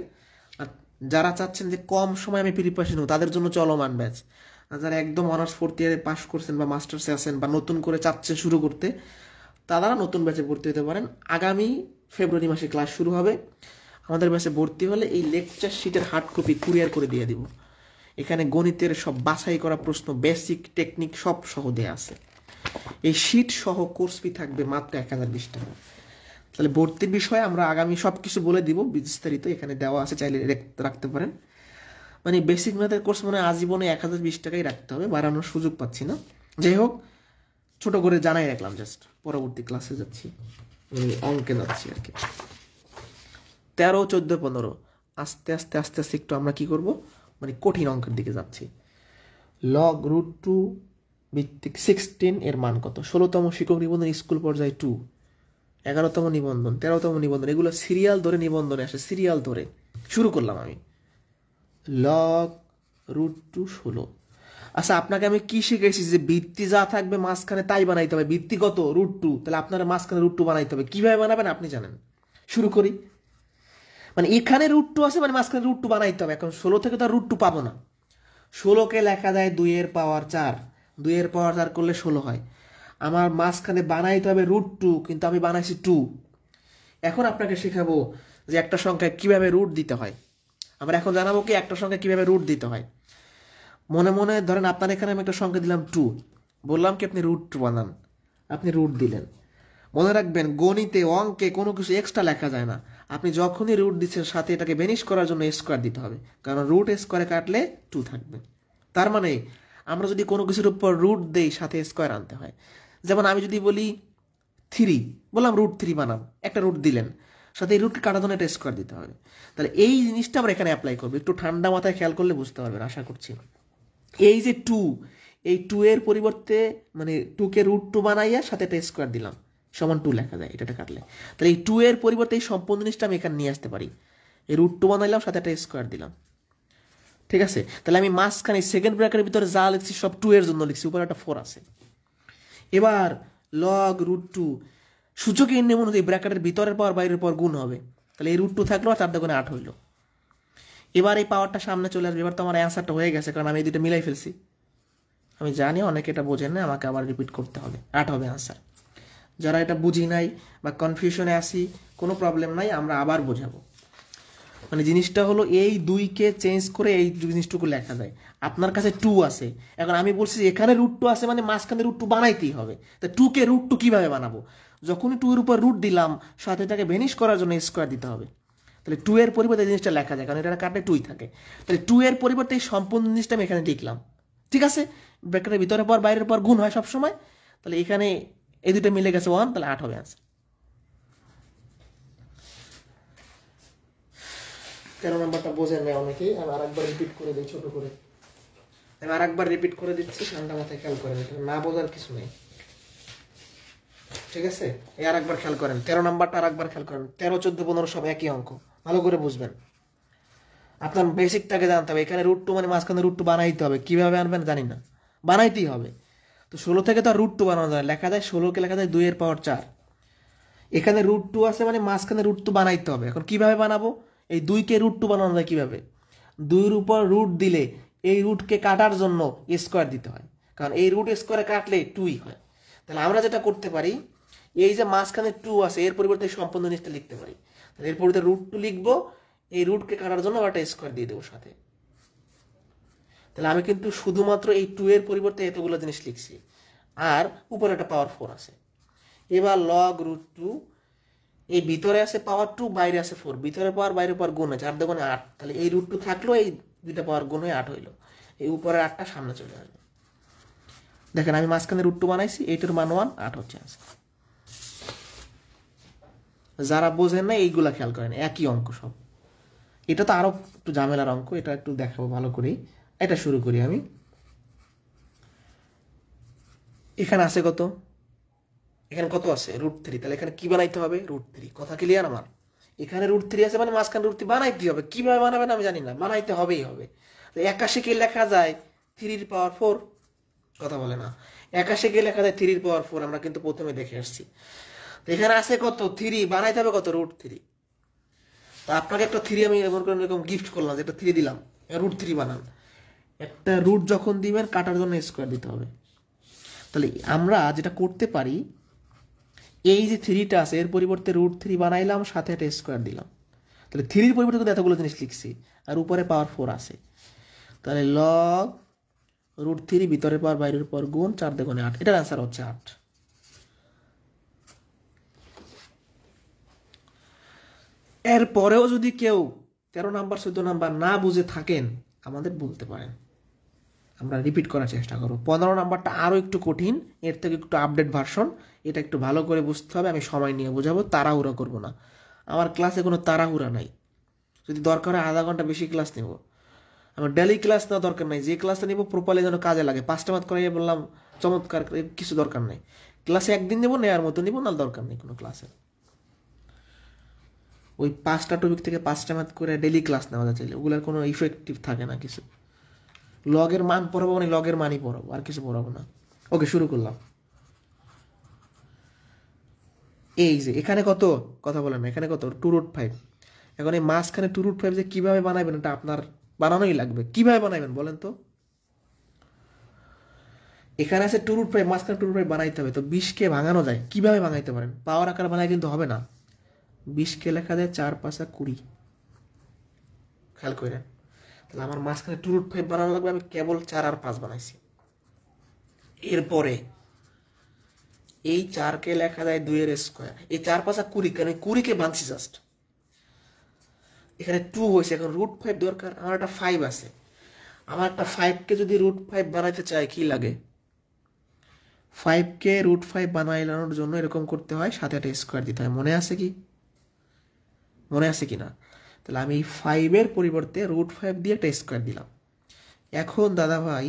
আর যারা চাচ্ছেন যে কম সময় আমি প্রিপারেশন হব, তাদের জন্য চলমান ব্যাচ। আর যারা একদম অনার্স 4th ইয়ারে পাস করছেন বা মাস্টার্সে আছেন বা নতুন করে চাচ্ছেন শুরু করতে, তারা নতুন ব্যাচে ভর্তি হতে পারেন। আগামী ফেব্রুয়ারি মাসে ক্লাস শুরু হবে। আমাদের ব্যাচে ভর্তি হলে এই লেকচার শিটের হার্ড কপি কুরিয়ার করে দিয়ে দিব। এখানে গণিতের সব বাছাই করা প্রশ্ন, বেসিক টেকনিক সব সহ দেয়া আছে। এই শিট সহ কোর্স ফি থাকবে মাত্র 1020 টাকা। তাহলে ভর্তির বিষয়ে আমরা আগামী সব কিছু বলে দিব বিস্তারিত, এখানে দেওয়া আছে, চাইলে রাখতে পারেন। মানে বেসিক ম্যাথের কোর্স মানে আজীবনে 1020 টাকাই রাখতে হবে, বাড়ানোর সুযোগ পাচ্ছি না। যাই হোক, ছোট করে জানাই রাখলাম, জাস্ট পরবর্তী ক্লাসে যাচ্ছি, অঙ্কে যাচ্ছি আর কি। 13, 14, 15 আস্তে আস্তে আস্তে আস্তে একটু আমরা কি করব, মানে কঠিন অঙ্কের দিকে যাচ্ছি। লগ √2 ভিত্তিক 16 এর মান কত? 16তম শিক্ষক নিবন্ধন স্কুল পর্যায়ে 2, 11তম নিবন্ধন, 13তম নিবন্ধন, এগুলো সিরিয়াল ধরে নিবন্ধনে আসে, সিরিয়াল ধরে শুরু করলাম আমি। লগ √2 16। আচ্ছা, আপনাকে আমি কি শিখেছি যে ভিত্তি যা থাকবে মাঝখানে তাই বানাইতে হবে। ভিত্তি কত? √2, তাহলে আপনারা মাঝখানে √2 বানাইতে হবে। কিভাবে বানাবেন আপনি জানেন। শুরু করি। মানে এখানে √2 আছে, মানে মাঝখানে √2 বানাইতে হবে। এখন 16 থেকে তো আর √2 পাবো না। 16কে লেখা যায় 2 এর পাওয়ার 4, 2 এর পাওয়ার 4 করলে 16 হয়। আমার মাঝখানে বানাইতে হবে √2, কিন্তু আমি বানাইছি 2। এখন আপনাকে শেখাবো যে একটা সংখ্যায় কিভাবে রুট দিতে হয়। আমরা এখন জানাবো কি একটা সংখ্যায় কিভাবে রুট দিতে হয়। মনে মনে ধরেন আপনার এখানে আমি একটা সংখ্যা দিলাম 2, বললাম কি আপনি √2 বানান, আপনি রুট দিলেন। মনে রাখবেন, গণিতে অঙ্কে কোনো কিছু এক্সট্রা লেখা যায় না। আপনি যখনই রুট দিচ্ছেন সাথে এটাকে বেনিশ করার জন্য স্কোয়ার দিতে হবে, কারণ রুট স্কোয়ারে কাটলে 2 থাকবে। তার মানে আমরা যদি কোনো কিছুর উপর রুট দেই সাথে স্কোয়ার আনতে হয়। যেমন আমি যদি বলি 3, বললাম √3 বানাম, একটা রুট দিলেন, সাথে এই রুটকে কাটার জন্য একটা স্কোয়ার দিতে হবে। তাহলে এই জিনিসটা আমরা এখানে অ্যাপ্লাই করবো, একটু ঠান্ডা মাথায় খেয়াল করলে বুঝতে পারবেন আশা করছি। এই যে 2, এই 2 এর পরিবর্তে মানে 2কে √2 বানাইয়া সাথে একটা স্কোয়ার দিলাম, সমান 2 লেখা যায় এটা কাটলে। তাহলে এই 2 এর পরিবর্তে এই সম্পূর্ণ জিনিসটা আমি এখানে নিয়ে আসতে পারি। এই √2 বানাইলাম, সাথে একটা স্কোয়ার দিলাম। ঠিক আছে, তাহলে আমি মাঝখানে সেকেন্ড ব্র্যাকেটের ভিতরে যা লিখছি সব 2 এর জন্য লিখছি, উপরে একটা 4 আছে। এবার লগ √2 সূচকের নিয়ম অনুযায়ী ব্র্যাকেটের ভিতরের পাওয়ার বাইরের পাওয়ার গুণ হবে। তাহলে এই √2 থাকলো, আর 4 × 8 হইলো। এবার এই পাওয়ারটা সামনে চলে আসবে। এবার তো আমার অ্যান্সারটা হয়ে গেছে, কারণ আমি এই দুটো মিলাই ফেলছি। আমি জানি অনেকে এটা বোঝেন না, আমাকে আবার রিপিট করতে হবে। 8 হবে অ্যান্সার। যারা এটা বুঝি নাই বা কনফিউশনে আসি, কোনো প্রবলেম নাই, আমরা আবার বোঝাবো। মানে জিনিসটা হলো এই 2কে চেঞ্জ করে এই জিনিসটুকু লেখা যায়। আপনার কাছে 2 আছে, এখন আমি বলছি যে এখানে √2 আছে মানে মাঝখানে √2 বানাইতেই হবে। তা 2কে √2 কীভাবে বানাবো? যখনই 2 এর উপর রুট দিলাম সাথে এটাকে ভেনিশ করার জন্য স্কোয়ার দিতে হবে। তাহলে 2 এর পরিবর্তে এই জিনিসটা লেখা যায়, কারণ এটা কাটলে 2ই থাকে। তাহলে 2 এর পরিবর্তে এই সম্পূর্ণ জিনিসটা আমি এখানে লিখলাম, ঠিক আছে? ব্র্যাকেটের ভিতরে পর বাইরের পর গুণ হয় সবসময়। তাহলে এখানে এই দুটো মিলে গেছে 1, তাহলে 8 হবে আনসার। 13 নম্বরটা বোঝেন না অনেকেই, আমি আরেকবার রিপিট করে দিই ছোট করে। আমি আরেকবার রিপিট করে দিচ্ছি, ঠান্ডা মাথায় খেয়াল করেন, এটা না বোঝার কিছু নেই, ঠিক আছে? এই আরেকবার খেয়াল করেন, 13 নম্বরটা আরেকবার খেয়াল করেন। 13, 14, 15 সব একই অঙ্ক, ভালো করে বুঝবেন। আপনার বেসিকটাকে জানতে হবে। এখানে √2 মানে মাঝখানে √2 বানাইতে হবে, কীভাবে আনবেন জানি না, বানাইতেই হবে। তো 16 থেকে তো আর √2 বানানো যায়, লেখা যায় 16কে লেখা যায় 2 এর পাওয়ার 4। এখানে √2 আছে মানে মাঝখানে √2 বানাইতে হবে। এখন কিভাবে বানাবো? এই 2কে √2 বানানো যায় কীভাবে? 2-এর উপর রুট দিলে এই রুটকে কাটার জন্য স্কোয়ার দিতে হয়, কারণ এই রুট স্কোয়ারে কাটলে 2ই হয়। তাহলে আমরা যেটা করতে পারি, এই যে মাঝখানে 2 আছে এর পরিবর্তে সম্পূর্ণ জিনিসটা লিখতে পারি। তাহলে এর পরিবর্তে √2 লিখবো, এই রুটকে কাটার জন্য একটা স্কোয়ার দিয়ে দেবো সাথে। তাহলে আমি কিন্তু শুধুমাত্র এই 2 এর পরিবর্তে এতগুলো জিনিস লিখছি, আর উপরে একটা পাওয়ার 4 আছে। এবার লগ √2, এই ভিতরে আছে পাওয়ার 2, বাইরে আছে 4, ভিতরে পাওয়ার বাইরে পাওয়ার গুণ আছে, 8 × 8। তাহলে এই √2 থাকলো, এই দুইটা পাওয়ার গুণ হয়ে 8 হইলো। এই উপরে 8টা সামনে চলে আসবে। দেখেন আমি মাঝখানে √2 বানাইছি, এইটার মান 1, 8 হচ্ছে আনসার। যারা বোঝেন না এইগুলা খেয়াল করেন, একই অঙ্ক সব। এটা তো আরো একটু ঝামেলার অঙ্ক, এটা একটু দেখাবো ভালো করেই। এটা শুরু করি আমি। এখানে আছে কত? এখানে কত আছে? √3। তাহলে এখানে কি বানাইতে হবে? √3। কথা ক্লিয়ার আমার? এখানে √3 আছে মানে মাঝখানে √3 বানাইতে হবে। কিভাবে বানাবেন আমি জানি না, বানাইতে হবেই হবে। 81কে লেখা যায় 3 র পাওয়ার 4, কথা বলে না। 81কে লেখা যায় 3 র পাওয়ার 4, আমরা কিন্তু প্রথমে দেখে আসছি। তো এখানে আছে কত? 3, বানাইতে হবে কত? √3। তো আপনাকে একটা 3 আমি এরকম গিফট করলাম, যেটা 3 দিলাম, √3 বানান। একটা রুট যখন দিবেন কাটার জন্য স্কোয়ার দিতে হবে। তাহলে আমরা যেটা করতে পারি, এই যে 3টা আছে এর পরিবর্তে √3 বানাইলাম, সাথে একটা স্কোয়ার দিলাম। তাহলে 3-র পরিবর্তে কিন্তু এতগুলো জিনিস লিখছি, আর উপরে পাওয়ার 4 আছে। তাহলে লগ √3, ভিতরে পাওয়ার বাইরের পাওয়ার গুণ, 4 × 8, এটার অ্যান্সার হচ্ছে 8। এরপরেও যদি কেউ 13 নাম্বার 14 নাম্বার না বুঝে থাকেন আমাদের বলতে পারেন, আমরা রিপিট করার চেষ্টা করব। 15 নাম্বারটা আরও একটু কঠিন, এর থেকে একটু আপডেট ভার্সন। এটা একটু ভালো করে বুঝতে হবে, আমি সময় নিয়ে বোঝাবো, তাড়াহুড়া করব না। আমার ক্লাসে কোনো তাড়াহুড়া নাই, যদি দরকার হয় আধা ঘন্টা বেশি ক্লাস নেব। আমার ডেলি ক্লাস নেওয়া দরকার নাই, যে ক্লাসটা নেব প্রপারলি যেন কাজে লাগে। 5টা মাত করাইয়া বললাম চমৎকার, কিছু দরকার নেই। ক্লাসে একদিন নেবো, নেওয়ার মতো নেবো, না দরকার নেই কোনো ক্লাসের। ওই 5টা টপিক থেকে 5টা মাত করে ডেলি ক্লাস নেওয়া যাচ্ছে, ওগুলোর কোনো ইফেক্টিভ থাকে না কিছু। লগের মান পড়াবো মানে লগের মানই পড়াবো, আর কিছু পড়াবো না। ওকে, শুরু করলাম। এই যে এখানে কত, কথা বলেন না, এখানে কত? 2√5। এখন এই মাঝখানে 2√5 যে কীভাবে বানাবেন, এটা আপনার বানানোই লাগবে। কীভাবে বানাবেন বলেন তো? এখানে আছে 2√5, মাঝখানে 2√5 বানাইতে হবে। তো 20কে ভাঙানো যায়, কীভাবে ভাঙাইতে পারেন? পাওয়ার আকার বানাই কিন্তু হবে না। 20কে লেখা যায় 4 × 5 = 20, খেয়াল করে। তাহলে আমার মাঝখানে 2√5 বানানো লাগবে, আমি কেবল 4 আর 5 বানাইছি। এরপরে এই 4কে লেখা যায় 2 এর স্কোয়ার, এই 4 × 5 = 20, কারণ 20কে ভাঙছি জাস্ট। এখানে 2 হয়েছে, এখন √5 দরকার। আমার একটা 5 আছে, আমার একটা 5কে যদি √5 বানাইতে চাই কি লাগে? 5কে √5 বানাইলানোর জন্য এরকম করতে হয়, সাথে একটা স্কোয়ার দিতে হয়। মনে আছে কি? মনে আছে কি না? তাহলে আমি 5-এর পরিবর্তে √5 দিয়ে একটা স্কোয়ার দিলাম। এখন দাদা ভাই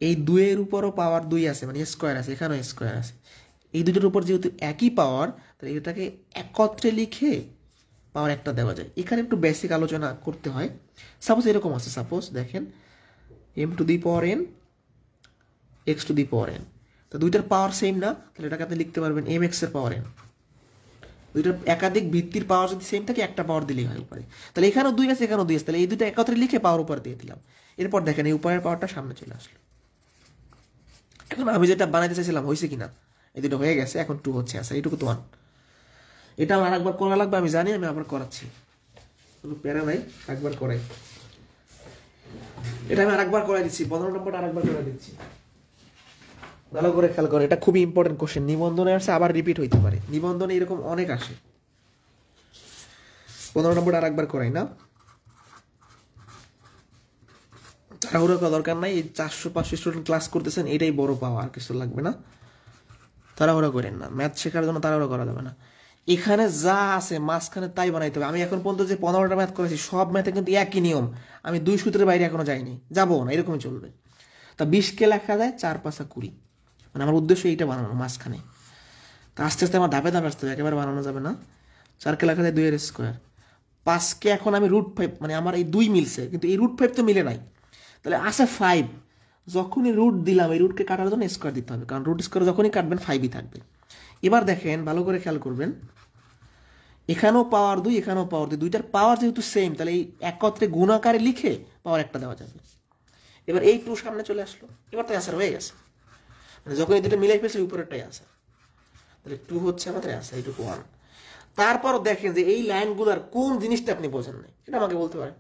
এই 2-এর উপরও পাওয়ার 2 আছে, মানে স্কোয়ার আছে, এখানেও স্কোয়ার আছে। এই দুটোর উপর যেহেতু একই পাওয়ার, তাহলে এটাকে একত্রে লিখে পাওয়ার একটা দেওয়া যায়। এখানে একটু বেসিক আলোচনা করতে হয়। সাপোজ এরকম আছে, সাপোজ দেখেন m⁴n x⁴n। তো দুইটার পাওয়ার সেম না, তাহলে এটাকে আপনি লিখতে পারবেন mx⁴n। দুইটার একাধিক ভিত্তির পাওয়ার যদি সেম থাকে, একটা পাওয়ার দিলেই হয় উপরে। তাহলে এখানেও 2 আছে, এখানেও 2 আছে, তাহলে এই দুটো একত্রে লিখে পাওয়ার উপর দিয়ে দিলাম। এরপর দেখেন এই উপরের পাওয়ারটা সামনে চলে আসলো। এখন আমি যেটা বানাইতে চাইছিলাম হয়েছে কিনা, এই দুটো হয়ে গেছে, এখন 2 হচ্ছে। আচ্ছা, এইটুকু তো 1। এটা আমার আরেকবার করা লাগবে, আমি জানি, আমি আবার করাচ্ছি। কোনো প্যারা নাই, একবার করাই। এটা আমি আরেকবার করাই দিচ্ছি, 15 নম্বরটা আরেকবার করে দিচ্ছি, ভালো করে খেয়াল করে। এটা খুবই ইম্পর্টেন্ট কোশ্চেন, নিবন্ধনে আসে আবার রিপিট হইতে পারে, নিবন্ধনে এরকম অনেক আসে। 15 নম্বরটা আরেকবার করাই না, তাড়াহুড়ো করা দরকার নাই। এই 400-500 স্টুডেন্ট ক্লাস করতেছেন, এটাই বড় পাওয়া, আর কিছু লাগবে না। তাড়াহুড়ো করেন না, ম্যাথ শেখার জন্য তাড়াহুড়ো করা যাবে না। এখানে যা আছে মাঝখানে তাই বানাইতে হবে। আমি এখন পর্যন্ত যে 15টা ম্যাথ করেছি সব ম্যাথে কিন্তু একই নিয়ম, আমি 2 সূত্রের বাইরে এখনো যাইনি, যাবো না, এরকমই চলবে। তা 20কে লেখা যায় 4×5=20, মানে আমার উদ্দেশ্য এইটা বানানো মাঝখানে। তা আস্তে আস্তে আমার ধাপে ধাপে আসতে হবে, একেবারে বানানো যাবে না। 4কে লেখা যায় 2^2, 5কে এখন আমি √5, মানে আমার এই 2 মিলছে, কিন্তু এই √5 তো মিলে নাই, তাহলে আছে 5। যখনই রুট দিলাম, এই রুটকে কাটার জন্য স্কোয়ার দিতে হবে, কারণ রুট স্কোয়ার যখনই কাটবেন 5ই থাকবে। এবার দেখেন ভালো করে খেয়াল করবেন, এখানেও পাওয়ার 2, এখানেও পাওয়ার 2, দুইটার পাওয়ার যেহেতু সেম, তাহলে এই একত্রে গুণাকারে লিখে পাওয়ার একটা দেওয়া যাবে। এবার এই 2 সামনে চলে আসলো, এবার তো অ্যান্সার হয়ে গেছে, মানে যখন এই দুটো মিলাই ফেলছে উপরেরটাই আছে, তাহলে 2 হচ্ছে আমাদের অ্যান্সার, এইটুকু 1। তারপরও দেখেন যে এই লাইনগুলোর কোন জিনিসটা আপনি বোঝেন নাই, এটা আমাকে বলতে পারেন।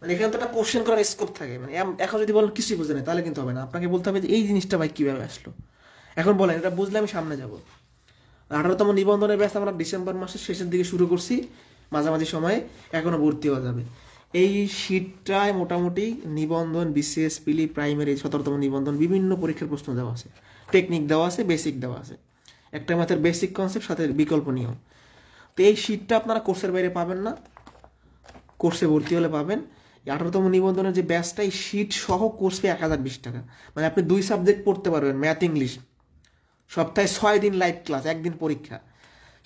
মানে এখানে তো একটা কোশ্চেন করার স্কোপ থাকে, মানে এখন যদি বলেন কিছুই বুঝে নেই তাহলে কিন্তু হবে না, আপনাকে বলতে হবে যে এই জিনিসটা ভাই কীভাবে আসলো। এখন বলেন এটা বুঝলে আমি সামনে যাব। 18তম নিবন্ধনের ব্যাচ আমরা ডিসেম্বর মাসের শেষের দিকে শুরু করছি, মাঝামাঝি সময়ে এখনও ভর্তি হওয়া যাবে। এই শীটটায় মোটামুটি নিবন্ধন, বিসিএস, পিলি, প্রাইমারি, 17তম নিবন্ধন বিভিন্ন পরীক্ষার প্রশ্ন দেওয়া আছে, টেকনিক দেওয়া আছে, বেসিক দেওয়া আছে, একটা ম্যাথের বেসিক কনসেপ্ট সাথে বিকল্প নিয়ম। তো এই শীটটা আপনারা কোর্সের বাইরে পাবেন না, কোর্সে ভর্তি হলে পাবেন। 18তম নিবন্ধনের যে ব্যাচটা, এই শীট সহ কোর্স ফি 1020 টাকা, মানে আপনি 2 সাবজেক্ট পড়তে পারবেন, ম্যাথ ইংলিশ, সপ্তাহে 6 দিন লাইভ ক্লাস, 1 দিন পরীক্ষা,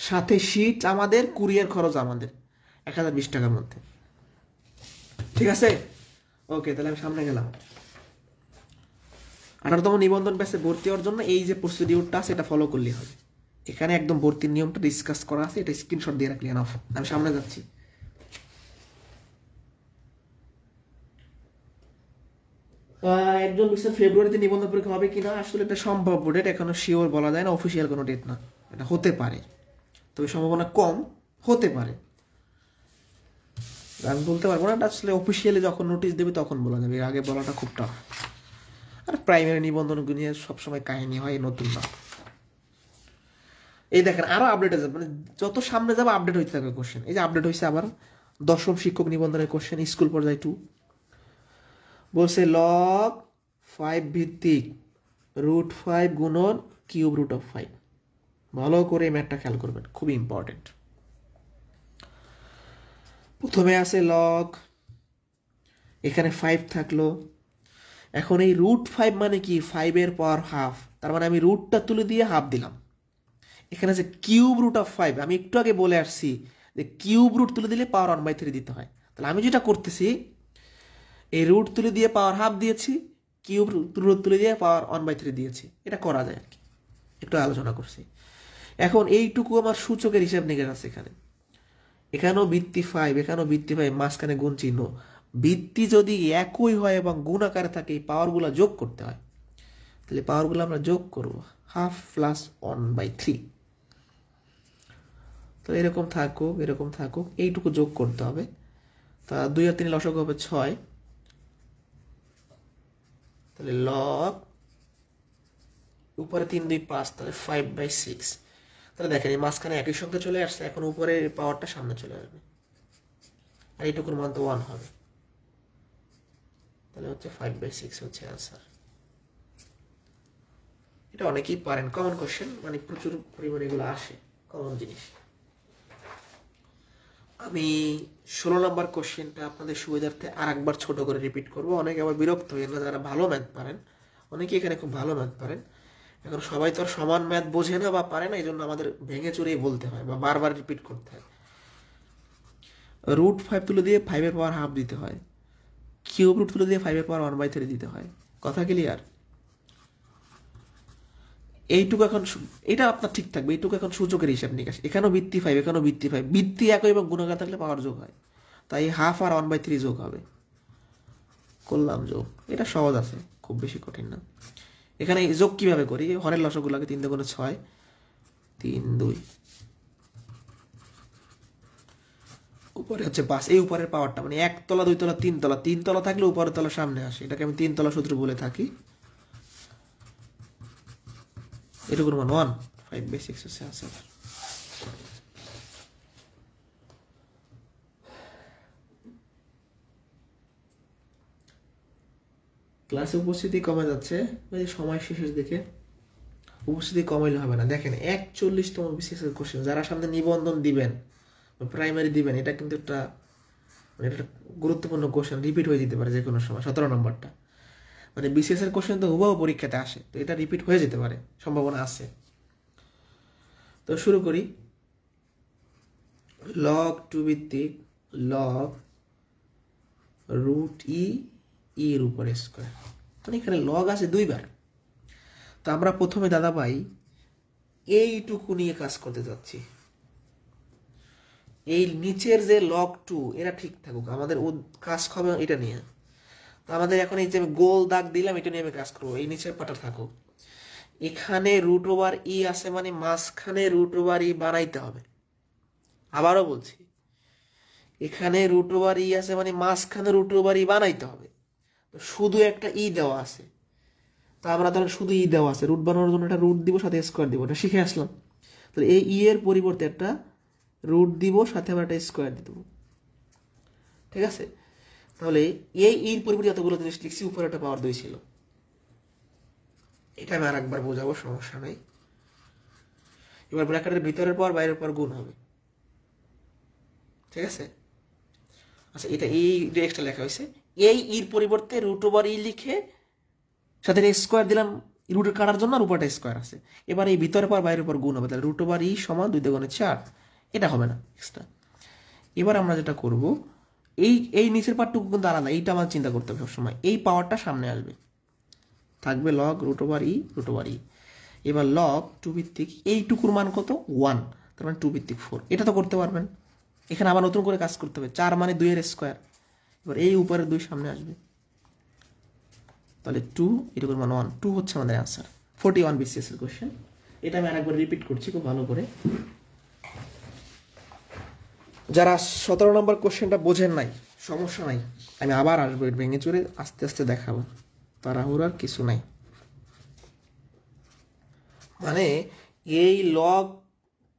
সাথে শীট আমাদের, কুরিয়ার খরচ আমাদের, 1020 টাকার মধ্যে। ঠিক আছে, ওকে, তাহলে আমি সামনে গেলাম। 18তম নিবন্ধন ব্যাচে ভর্তি হওয়ার জন্য এই যে প্রসিডিউরটা আছে এটা ফলো করলেই হবে। এখানে একদম ভর্তির নিয়মটা ডিসকাস করা আছে, এটা স্ক্রিনশট দিয়ে রাখলে এনাফ। আমি সামনে যাচ্ছি। একজন লিখছেন ফেব্রুয়ারিতে নিবন্ধন পরীক্ষা হবে কিনা, আসলে এটা সম্ভাব্য ডেট, এখনো শিওর বলা যায় না, অফিসিয়াল কোনো ডেট না, এটা হতে পারে, তবে সম্ভাবনা কম, হতে পারে, আমি বলতে পারবো না। এটা আসলে অফিসিয়ালি যখন নোটিশ দেবে তখন বলা যাবে, এর আগে বলাটা খুব টাফ। আর প্রাইমারি নিবন্ধন নিয়ে সবসময় কাহিনী হয়, নতুন না। এই দেখেন আরো আপডেট আছে, মানে যত সামনে যাবে আপডেট হইতে থাকবে কোশ্চেন। এই যে আপডেট হয়েছে আবার 10ম শিক্ষক নিবন্ধনের কোশ্চেন, স্কুল পর্যায়ে 2 বলছে লগ 5 ভিত্তিক √5 গুণন কিউব √5। ভালো করে ম্যাথটা খেয়াল করবেন, খুবই ইম্পর্টেন্ট। প্রথমে আছে লগ, এখানে 5 থাকলো, এখন এই √5 মানে কি, 5-এর পাওয়ার হাফ, তার মানে আমি রুটটা তুলে দিয়ে হাফ দিলাম। এখানে আছে কিউব √5, আমি একটু আগে বলে আসছি যে কিউব রুট তুলে দিলে পাওয়ার 1/3 দিতে হয়। তাহলে আমি যেটা করতেছি, এই রুট তুলে দিয়ে পাওয়ার হাফ দিয়েছি, কিউব রুট তুলে দিয়ে পাওয়ার 1/3 দিয়েছি, এটা করা যায় আর কি, একটু আলোচনা করছি। এখন এইটুকু আমার সূচকের হিসাব নিকেশ আছে, এখানেও ভিত্তি 5, এখানেও ভিত্তি 5, মাঝখানে গুণ চিহ্ন। ভিত্তি যদি একই হয় এবং গুণ আকারে থাকে, এই পাওয়ারগুলো যোগ করতে হয়, তাহলে পাওয়ারগুলো আমরা যোগ করব, হাফ প্লাস 1/3। তো এরকম থাকুক, এরকম থাকুক, এইটুকু যোগ করতে হবে। তা 2 আর 3 লসাগু হবে 6, তাহলে লগ উপরে 3 2 5, তাহলে 5/6। তাহলে দেখেন এই মাঝখানে একই সংখ্যা চলে আসছে, এখন উপরে পাওয়ারটা সামনে চলে আসবে, আর এইটুকুর মান তো 1 হবে, তাহলে হচ্ছে 5/6 হচ্ছে অ্যান্সার। এটা অনেকেই পারেন, কমন কোশ্চেন, মানে প্রচুর পরিমাণে এগুলো আসে, কমন জিনিস। আমি 16 নম্বর কোশ্চেনটা আপনাদের সুবিধার্থে আর একবার ছোট করে রিপিট করব, অনেকে আবার বিরক্ত হয়ে না, যারা ভালো ম্যাথ পারেন, অনেকে এখানে খুব ভালো ম্যাথ পারেন। এখন সবাই তো আর সমান ম্যাথ বোঝে না বা পারে না, এই জন্য আমাদের ভেঙে চুরেই বলতে হয় বা বারবার রিপিট করতে হয়। √5 তুলে দিয়ে 5-এর পাওয়ার হাফ দিতে হয়, কিউব রুট তুলে দিয়ে 5-এর পাওয়ার 1/3 দিতে হয়, কথা ক্লিয়ার? এইটুকু এখন এটা আপনার ঠিক থাকবে, এইটুকু এখন সূচকের হিসাব নিকাশ। এখানেও ভিত্তি 5, এখানেও ভিত্তি 5, ভিত্তি একই এবং গুণাকার থাকলে পাওয়ার যোগ হয়, তাই হাফ আর 1/3 যোগ হবে, করলাম যোগ। এটা সহজ আছে, খুব বেশি কঠিন না। এখানে যোগ কিভাবে করি, হরের লসাগুলোকে 3 × 6, 3 2, উপরে হচ্ছে 5, এই উপরের পাওয়ারটা মানে 1 তলা 2 তলা 3 তলা, 3 তলা থাকলে উপরের তলা সামনে আসে, এটাকে আমি 3 তলা সূত্র বলে থাকি। এটুকুর মান 1, 5/6 হচ্ছে আনসার। ক্লাসে উপস্থিতি কমে যাচ্ছে, ওই যে সময় শেষের দিকে উপস্থিতি কমাইলে হবে না। দেখেন 41তম বিসিএস এর কোশ্চেন, যারা সামনে নিবন্ধন দিবেন, প্রাইমারি দিবেন, এটা কিন্তু একটা মানে একটা গুরুত্বপূর্ণ কোশ্চেন, রিপিট হয়ে যেতে পারে যে কোনো সময়। 17 নম্বরটা মানে বিসিএস এর কোশ্চেন তো হুবহু পরীক্ষাতে আসে, তো এটা রিপিট হয়ে যেতে পারে, সম্ভাবনা আছে। তো শুরু করি। লগ 2 ভিত্তিক লগ রুট ই এর উপর স্কোয়ার, মানে এখানে লগ আছে 2 বার। তো আমরা প্রথমে দাদা ভাই এইটুকু নিয়ে কাজ করতে যাচ্ছি। এই নিচের যে লগ 2 এরা ঠিক থাকুক, আমাদের কাজ হবে এটা নিয়ে। তো আমাদের এখন এই যে গোল দাগ দিলাম, এটা নিয়ে আমি কাজ করবো, এই নিচের পাটা থাকুক। এখানে রুট ওভার ই আছে মানে মাঝখানে রুট ওভার ই বানাইতে হবে। আবারও বলছি, এখানে রুট ওভার ই আছে মানে মাঝখানে রুট ওভার ই বানাইতে হবে। তো শুধু একটা ই দেওয়া আছে, তো আমরা ধরেন শুধু ই দেওয়া আছে, রুট বানানোর জন্য একটা রুট দিব, সাথে স্কোয়ার দিব, এটা শিখে আসলাম। তাহলে এই ই এর পরিবর্তে একটা রুট দিব, সাথে আমরা একটা স্কোয়ার দিয়ে দেবো, ঠিক আছে। তাহলে এই ইর পরিবর্তে যতগুলো জিনিস লিখছি, উপরে একটা পাওয়ার 2 ছিল, এটা আমি আর একবার বোঝাবো, সমস্যা নেই। এবার ব্র্যাকেটের ভিতরের পর বাইরের পর গুণ হবে, ঠিক আছে। আচ্ছা, এটা এই এক্সট্রা লেখা হয়েছে, এই ইর পরিবর্তে রুট ওভার ই লিখে সাথে স্কোয়ার দিলাম রুটের কাটার জন্য, আর উপরটা স্কোয়ার আছে। এবার এই ভিতরের পর বাইরের পর গুণ হবে, তাহলে রুট ওভার ই সমান 2 × 4, এটা হবে না এক্সট্রা। এবার আমরা যেটা করব, এই নিচের পার্টটুকু কিন্তু আলাদা, এইটা আমার চিন্তা করতে হবে সবসময়। এই পাওয়ারটা সামনে আসবে, থাকবে লগ রুট ওভার ই রুট ওভার ই। এবার লগ 2 ভিত্তিক এইটুকুর মান কত 1, তার মানে 2 ভিত্তিক 4, এটা তো করতে পারবেন। এখানে আবার নতুন করে কাজ করতে হবে, 4 মানে 2 এর স্কোয়ার। এবার এই উপরের 2 সামনে আসবে, তাহলে 2, এটুকুর মান 1, 2 হচ্ছে আমাদের অ্যান্সার। 41 বিসিএস এর কোশ্চেন। এটা আমি আরেকবার রিপিট করছি খুব ভালো করে। যারা 17 নম্বর কোশ্চেনটা বোঝেন নাই, সমস্যা নাই, আমি আবার আসবো, ভেঙে চুরে আস্তে আস্তে দেখাবো, তাড়াহুড়ার কিছু নাই। মানে এই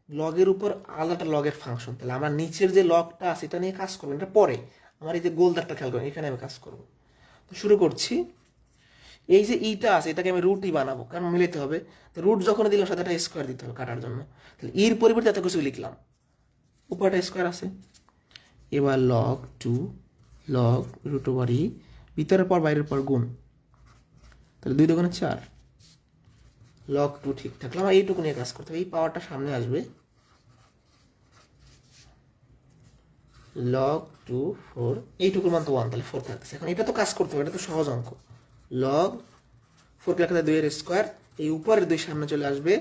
লগের উপর আলাদা লগের ফাংশন, তাহলে আমার নিচের যে লগটা আছে এটা নিয়ে কাজ করবো, এটা পরে। আমার এই যে গোলদারটা খেয়াল করেন, এখানে আমি কাজ করবো। তো শুরু করছি। এই যে ইটা আছে, এটাকে আমি রুটই বানাবো, কারণ মিলাতে হবে। তো রুট যখন দিলাম, সাথে একটা স্কোয়ার দিতে হবে কাটার জন্য, তাহলে এর পরিবর্তে এত কিছু লিখলাম, উপরটা স্কোয়ার আছে। এবার লগ 2 লগ রুট ওভার ই, ভিতরের পর বাইরের পর গুণ, তাহলে 2 × 4, লগ 2 ঠিক থাকলে আমার এইটুকু নিয়ে কাজ করতে হবে। এই পাওয়ারটা সামনে আসবে, লগ 2 4, এইটুকুর মান তো 1, তাহলে 4 থাকতেছে। এখন এটা তো কাজ করতে হবে, এটা তো সহজ অঙ্ক। লগ 4 কে লেখা 2 এর স্কোয়ার, এই উপরের 2 সামনে চলে আসবে।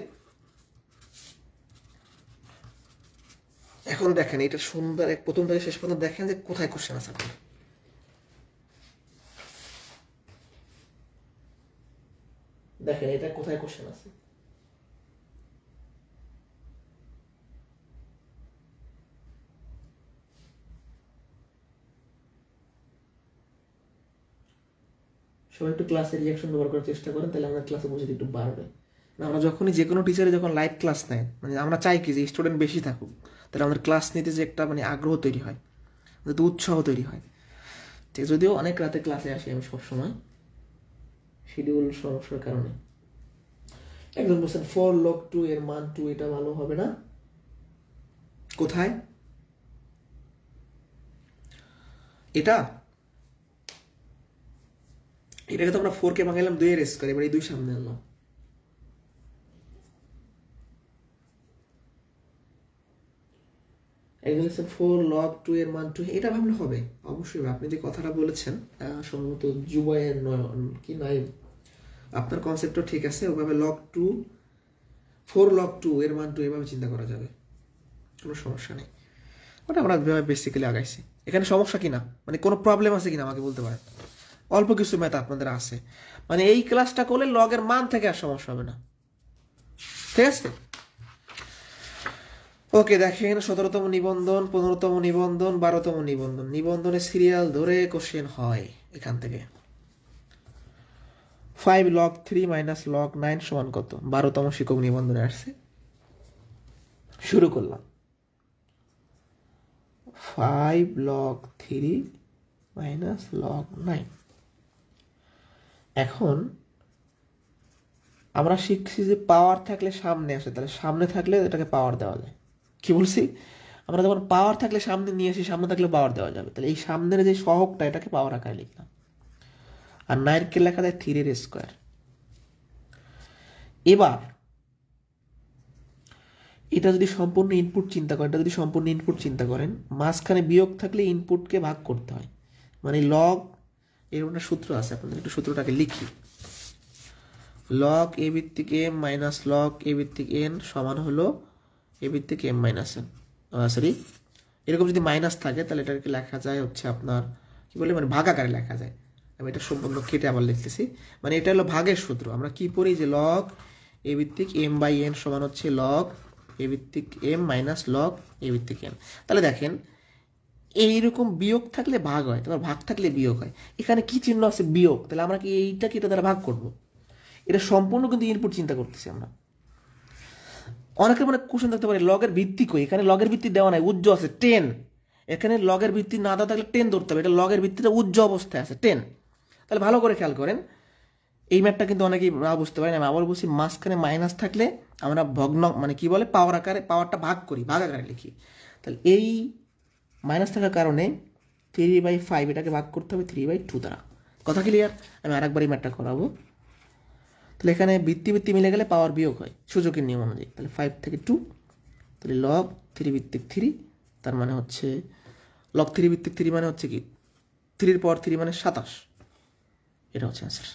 এখন দেখেন এটা সুন্দর, প্রথম থেকে শেষ পর্যন্ত দেখেন যে কোথায় কোশ্চেন আছে। দেখেন এটা কোথায় কোশ্চেন আছে। সবাই একটু ক্লাসে রিয়াকশন ব্যবহার করার চেষ্টা করেন, তাহলে আমাদের ক্লাসে বুঝতে একটু বাড়বে। আমরা যখনই যে কোনো টিচারে যখন লাইভ ক্লাস নেয়, মানে আমরা চাই কি যে স্টুডেন্ট বেশি থাকুক, তাহলে আমাদের ক্লাস নিতে যে একটা মানে আগ্রহ তৈরি হয়, যাতে উৎসাহ তৈরি হয়। ঠিক, যদিও অনেক রাতে ক্লাসে আসি আমি সবসময় শিডিউল সমস্যার কারণে। একজন বলছেন 4 log 2 এর মান 2, এটা ভালো হবে না। কোথায় এটা? এটাকে তো আমরা 4 কে ভাঙাইলাম 2 এর স্কয়ার, এবার এই 2 সামনে আনলাম। একজন বলছেন 4 log 2 এর মান 2, এটা ভাবলে হবে? অবশ্যই। আপনি যে কথাটা বলেছেন সম্ভবত জুবায়ের কি নাই, আপনার কনসেপ্টও ঠিক আছে। ওভাবে log 2 4 log 2 এর মান 2 এভাবে চিন্তা করা যাবে, কোনো সমস্যা নেই। ওটা আমরা বেসিক্যালি আগাইছি। এখানে সমস্যা কিনা, মানে কোনো প্রবলেম আছে কিনা আমাকে বলতে পারেন। অল্প কিছু ম্যাথ আপনাদের আছে, মানে এই ক্লাসটা করলে লগের মান থেকে আর সমস্যা হবে না, ঠিক আছে। ওকে, দেখেন 17তম নিবন্ধন, 15তম নিবন্ধন, 12তম নিবন্ধন, নিবন্ধনের সিরিয়াল ধরে কোশ্চেন হয় এখান থেকে। 5 log 3 মাইনাস log 9 সমান কত? 12তম শিক্ষক নিবন্ধনে আসছে। শুরু করলাম। 5 log 3 মাইনাস log 9। এখন আমরা শিখছি যে পাওয়ার থাকলে সামনে আসে, তাহলে সামনে থাকলে এটাকে পাওয়ার দেওয়া যায়। কি বলছি? আমরা যখন পাওয়ার থাকলে সামনে নিয়ে আসি, সামনে থাকলে পাওয়ার দেওয়া যাবে। তাহলে এই সামনের যে সহগটা, এটাকে পাওয়ার আকারে লিখলাম। আর 9 কে লেখা যায় 3 এর স্কোয়ার। এবার এটা যদি সম্পূর্ণ ইনপুট চিন্তা করেন, এটা যদি সম্পূর্ণ ইনপুট চিন্তা করেন, মাঝখানে বিয়োগ থাকলে ইনপুটকে ভাগ করতে হয়। মানে লগ, এর একটা সূত্র আছে, আপনাদের একটু সূত্রটাকে লিখি। লগ এ ভিত্তিক এম মাইনাস লগ এ ভিত্তিক এন সমান হলো এ ভিত্তিক এম মাইনাস এন। সরি, এরকম যদি মাইনাস থাকে তাহলে এটাকে লেখা যায় হচ্ছে আপনার কি বলে, মানে ভাগ আকারে লেখা যায়। আমি এটা সম্পূর্ণ কেটে আবার লিখতেছি। মানে এটা হলো ভাগের সূত্র। আমরা কি পড়ি যে লগ এ ভিত্তিক এম বাই এন সমান হচ্ছে লগ এ ভিত্তিক এম মাইনাস লগ এ ভিত্তিক এন। তাহলে দেখেন, এইরকম বিয়োগ থাকলে ভাগ হয়, তোমার ভাগ থাকলে বিয়োগ হয়। এখানে কি চিহ্ন আছে? বিয়োগ। তাহলে আমরা কি এইটা কি এটা দ্বারা ভাগ করবো? এটা সম্পূর্ণ কিন্তু ইনপুট চিন্তা করতেছি আমরা। অনেকের মানে কোশ্চেন থাকতে পারে লগের ভিত্তি কই? এখানে লগের ভিত্তি দেওয়া নাই, উজ্জ আছে 10। এখানে লগের ভিত্তি না দেওয়া থাকলে 10 ধরতে হবে। এটা লগের ভিত্তিটা উজ্জ অবস্থায় আছে 10। তাহলে ভালো করে খেয়াল করেন, এই ম্যাথটা কিন্তু অনেকেই না বুঝতে পারেন। আমি আবার বলছি, মাঝখানে মাইনাস থাকলে আমরা ভগ্ন মানে কি বলে, পাওয়ার আকারে, পাওয়ারটা ভাগ করি, ভাগ আকারে লিখি। তাহলে এই মাইনাস থাকার কারণে 3/5 এটাকে ভাগ করতে হবে 3/2 দ্বারা। কথা ক্লিয়ার? আমি আরেকবার এই ম্যাথটা করাবো। তাহলে এখানে ভিত্তি ভিত্তি মিলে গেলে পাওয়ার বিয়োগ হয় সূচকের নিয়ম অনুযায়ী। তাহলে 5 থেকে 2, তাহলে লগ 3 ভিত্তিক 3, তার মানে হচ্ছে লগ 3 ভিত্তিক 3 মানে হচ্ছে কি 3 পাওয়ার 3 মানে 27। এটা হচ্ছে অ্যান্সার।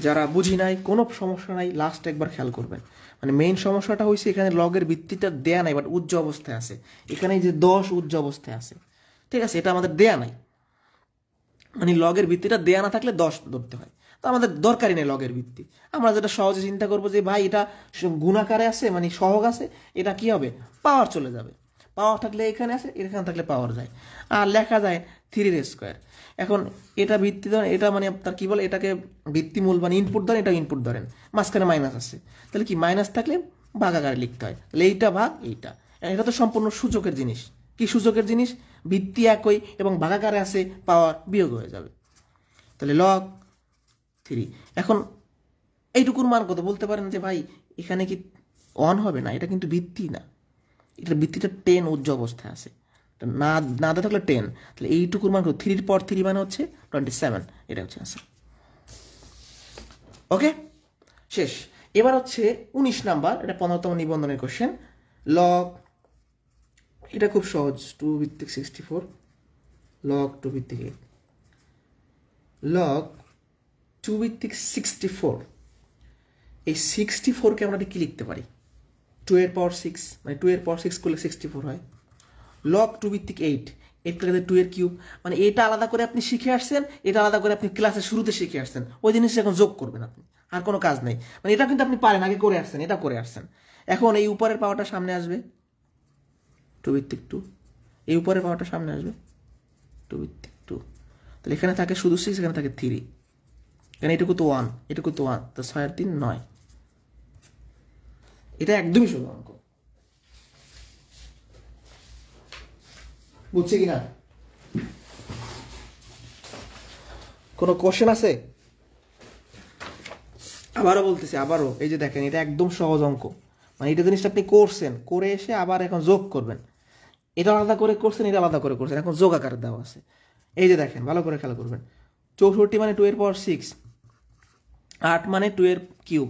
যারা বুঝি নাই, কোনো সমস্যা নাই, লাস্ট একবার খেয়াল করবেন। মানে মেইন সমস্যাটা হয়েছে এখানে লগের ভিত্তিটা দেয়া নাই, বাট উজ্জ অবস্থায় আছে। এখানে যে 10 উজ্জ অবস্থায় আছে, ঠিক আছে, এটা আমাদের দেয়া নাই। মানে লগের ভিত্তিটা দেয়া না থাকলে 10 ধরতে হয়। তো আমাদের দরকারই নেই লগের ভিত্তি। আমরা যেটা সহজে চিন্তা করবো যে ভাই এটা গুণাকারে আছে, মানে সহগ আছে, এটা কি হবে, পাওয়ার চলে যাবে। পাওয়ার থাকলে এখানে আছে, এখানে থাকলে পাওয়ার যায়, আর লেখা যায় 3 এর স্কোয়ার। এখন এটা ভিত্তি ধরেন, এটা মানে আপনার কি বলে, এটাকে ভিত্তিমূল মানে ইনপুট ধরেন, এটা ইনপুট ধরেন, মাঝখানে মাইনাস আছে। তাহলে কি মাইনাস থাকলে ভাগ আকারে লিখতে হয়। তাহলে এইটা ভাগ এইটা, এটা তো সম্পূর্ণ সূচকের জিনিস। কি সূচকের জিনিস? ভিত্তি একই এবং ভাগাকারে আছে, পাওয়ার বিয়োগ হয়ে যাবে। তাহলে লগ 3। এখন এইটুকুর মান কত বলতে পারেন যে ভাই এখানে কি 1 হবে না? এটা কিন্তু ভিত্তি না, এটার ভিত্তিটা 10 উজ্জ অবস্থায় আছে, না না থাকলে 10। তাহলে এইটুকুর মান কত? 3 পর 3 মানে হচ্ছে 27। এটা হচ্ছে আনসার। ওকে, শেষ। এবার হচ্ছে 19 নাম্বার, এটা 15তম নিবন্ধনের কোশ্চেন। লগ, এটা খুব সহজ, 2 ভিত্তিক 64 লগ 2 ভিত্তিক 8 লগ 2 ভিত্তিক 64। এই 64কে আমরা কি লিখতে পারি? 2 এর পাওয়ার 6, মানে 2 এর পাওয়ার 6 করলে 64 হয়। লগ 2 ভিত্তিক 8, 8 করলে 2 এর কিউব। মানে এটা আলাদা করে আপনি শিখে আসছেন, এটা আলাদা করে আপনি ক্লাসের শুরুতে শিখে আসছেন, ওই জিনিসটা এখন যোগ করবেন আপনি, আর কোনো কাজ নেই। মানে এটা কিন্তু আপনি পারেন, আগে করে আসছেন, এটা করে আসছেন। এখন এই উপরের পাওয়ারটা সামনে আসবে 2 ভিত্তিক 2, এই উপরের পাওয়ারটা সামনে আসবে 2 ভিত্তিক 2। তাহলে এখানে থাকে শুধু 6, এখানে থাকে 3, এখানে এটুকু তো 1, এটুকু তো 1, তো 6 আর 3 9। এটা একদমই সোজা অঙ্ক, বুঝছে কিনা? কোনো কোশ্চেন আছে? আবারও বলতেছি, আবারও, এই যে দেখেন, এটা একদম সহজ অঙ্ক। মানে এটা জিনিসটা আপনি করছেন, করে এসে আবার এখন যোগ করবেন। এটা আলাদা করে করছেন, এটা আলাদা করে করছেন, এখন যোগ আকারে দেওয়া আছে। এই যে দেখেন, ভালো করে খেয়াল করবেন, 64 মানে 2 এর পাওয়ার 6, 8 মানে 2 এর কিউব,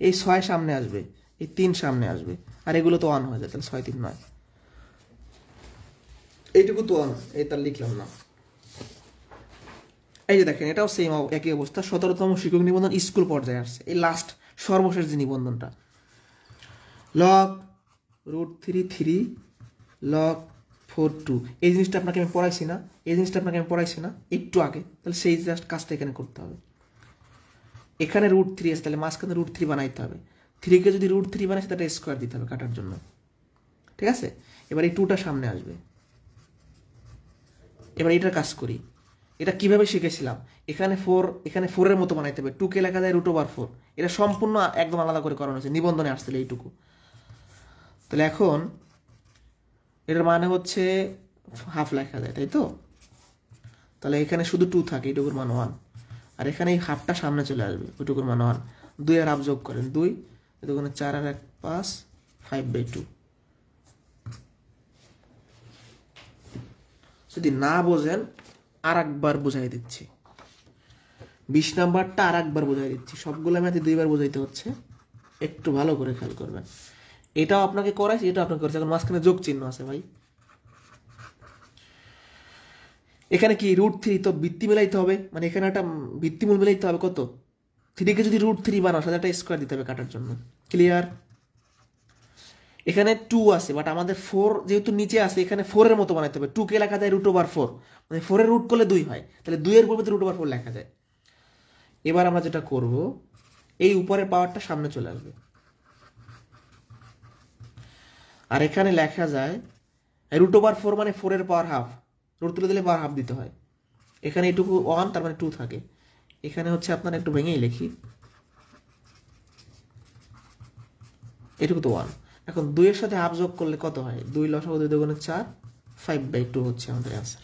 এই 6 সামনে আসবে, এই 3 সামনে আসবে, আর এগুলো তো 1 হয়ে যায়। তাহলে 6 3 9, এইটুকু তো 1, এই তার লিখলাম না। এই যে দেখেন, এটাও সেম একই অবস্থা। 17তম শিক্ষক নিবন্ধন স্কুল পর্যায়ে আসছে, এই লাস্ট সর্বশেষ যে নিবন্ধনটা। লগ √3 লগ 4 2, এই জিনিসটা আপনাকে আমি পড়াইছি না, এই জিনিসটা আপনাকে আমি পড়াইছি না একটু আগে? তাহলে সেই জাস্ট কাজটা এখানে করতে হবে। এখানে √3 আছে, তাহলে মাঝখানে √3 বানাইতে হবে। 3কে যদি √3 বানাইছে, তাহলে স্কোয়ার দিতে হবে কাটার জন্য। ঠিক আছে, এবার এই 2টা সামনে আসবে। এবার এটার কাজ করি। এটা কিভাবে শিখেছিলাম, এখানে 4, এখানে 4-এর মতো বানাইতে হবে, 2কে লেখা যায় √4। এটা সম্পূর্ণ একদম আলাদা করে করানো হয়েছে, নিবন্ধনে আসছিল এইটুকু। তাহলে এখন এটার মানে হচ্ছে হাফ লেখা যায়, তাই তো? তাহলে এখানে শুধু 2 থাকে, এইটুকুর মান 1, আর এখানে এই হাফটা সামনে চলে আসবে, ওইটুকুর মান 1। 2 আর হাফ যোগ করেন, 2, এটুকুনে 4 আর 1 5, 5/2। যদি না বোঝেন আর একবার বুঝাই দিচ্ছি, 20 নাম্বারটা আর একবার বুঝাই দিচ্ছি, সবগুলো ম্যাথে 2বার বোঝাইতে হচ্ছে, একটু ভালো করে খেয়াল করবেন। এটাও আপনাকে করাইছি, এটাও আপনাকে করেছি, এখন মাঝখানে যোগ চিহ্ন আছে ভাই। এখানে কি √3, তো ভিত্তি মিলাইতে হবে, মানে এখানে একটা ভিত্তিমূল মিলাইতে হবে। কত? 3কে যদি √3 বানাও, সাথে একটা স্কোয়ার দিতে হবে কাটার জন্য। ক্লিয়ার? এখানে 2 আছে, বাট আমাদের 4 যেহেতু নিচে আছে, এখানে 4-এর মতো বানাইতে হবে। 2কে লেখা যায় √4, মানে 4-এর রুট করলে 2 হয়, তাহলে 2-এর পরিবর্তে √4 লেখা যায়। এবার আমরা যেটা করব, এই উপরের পাওয়ারটা সামনে চলে আসবে, আর এখানে লেখা যায় √4 মানে 4-এর পাওয়ার হাফ, রুট তুলে দিলে পাওয়ার হাফ দিতে হয়। এখানে এইটুকু 1, তার মানে 2 থাকে। এখানে হচ্ছে আপনার একটু ভেঙেই লিখি, এটুকু তো 1। এখন 2-এর সাথে হাফ যোগ করলে কত হয়? 2 লসাগু 2 দুগুণে 4, 5/2 হচ্ছে আমাদের অ্যান্সার।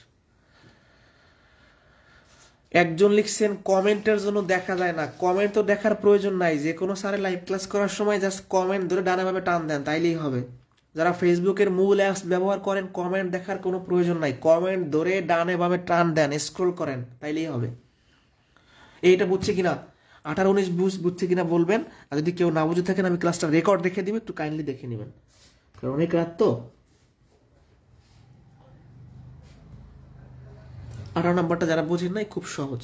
একজন লিখছেন কমেন্টের জন্য দেখা যায় না। কমেন্ট তো দেখার প্রয়োজন নাই, যে কোনো স্যারে লাইভ ক্লাস করার সময় জাস্ট কমেন্ট ধরে ডানে ভাবে টান দেন, তাইলেই হবে। যারা ফেসবুকের মূল অ্যাপস ব্যবহার করেন, কমেন্ট দেখার কোনো প্রয়োজন নাই, কমেন্ট ধরে ডানে ভাবে টান দেন, স্ক্রল করেন, তাইলেই হবে। এইটা বুঝছে কিনা, 18-19 বুঝছে কিনা বলবেন। আর যদি কেউ না বুঝে থাকেন, আমি ক্লাসটা রেকর্ড দেখে দিব, একটু কাইন্ডলি দেখে নেবেন, কারণ অনেক রাত তো। 18 নাম্বারটা যারা বুঝেন নাই, খুব সহজ।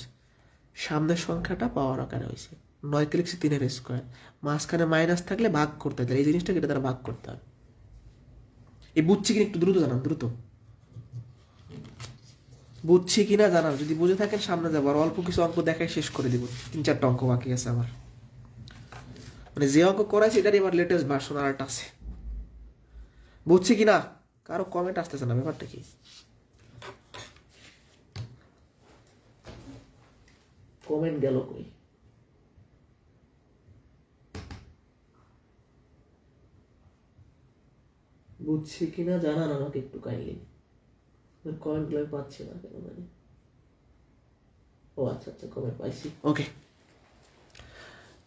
সামনের সংখ্যাটা পাওয়ার আকারে হয়েছে, 9 কে লিখছি 3-এর স্কোয়ার, মাঝখানে মাইনাস থাকলে ভাগ করতে হয়, এই জিনিসটাকে এটা দ্বারা ভাগ করতে হবে। এই বুঝছি কিনা একটু দ্রুত জানান, দ্রুত বুঝছি কিনা জানান। যদি বুঝে থাকেন সামনে যাবো, আর অল্প কিছু অঙ্ক দেখাই শেষ করে দিব, 3-4টা অঙ্ক বাকি আছে আমার, মানে যে অঙ্ক করাইছি এটারই এবার লেটেস্ট ভার্সন আর একটা আছে। বুঝছি কিনা? কারো কমেন্ট আসতেছে না, ব্যাপারটা কি? কমেন্ট গেল কই? বুঝছি কিনা জানান আমাকে একটু কাইন্ডলি। কমেন্ট গুলো আমি পাচ্ছি না কেন জানি। ও আচ্ছা আচ্ছা, কমেন্ট পাইছি, ওকে।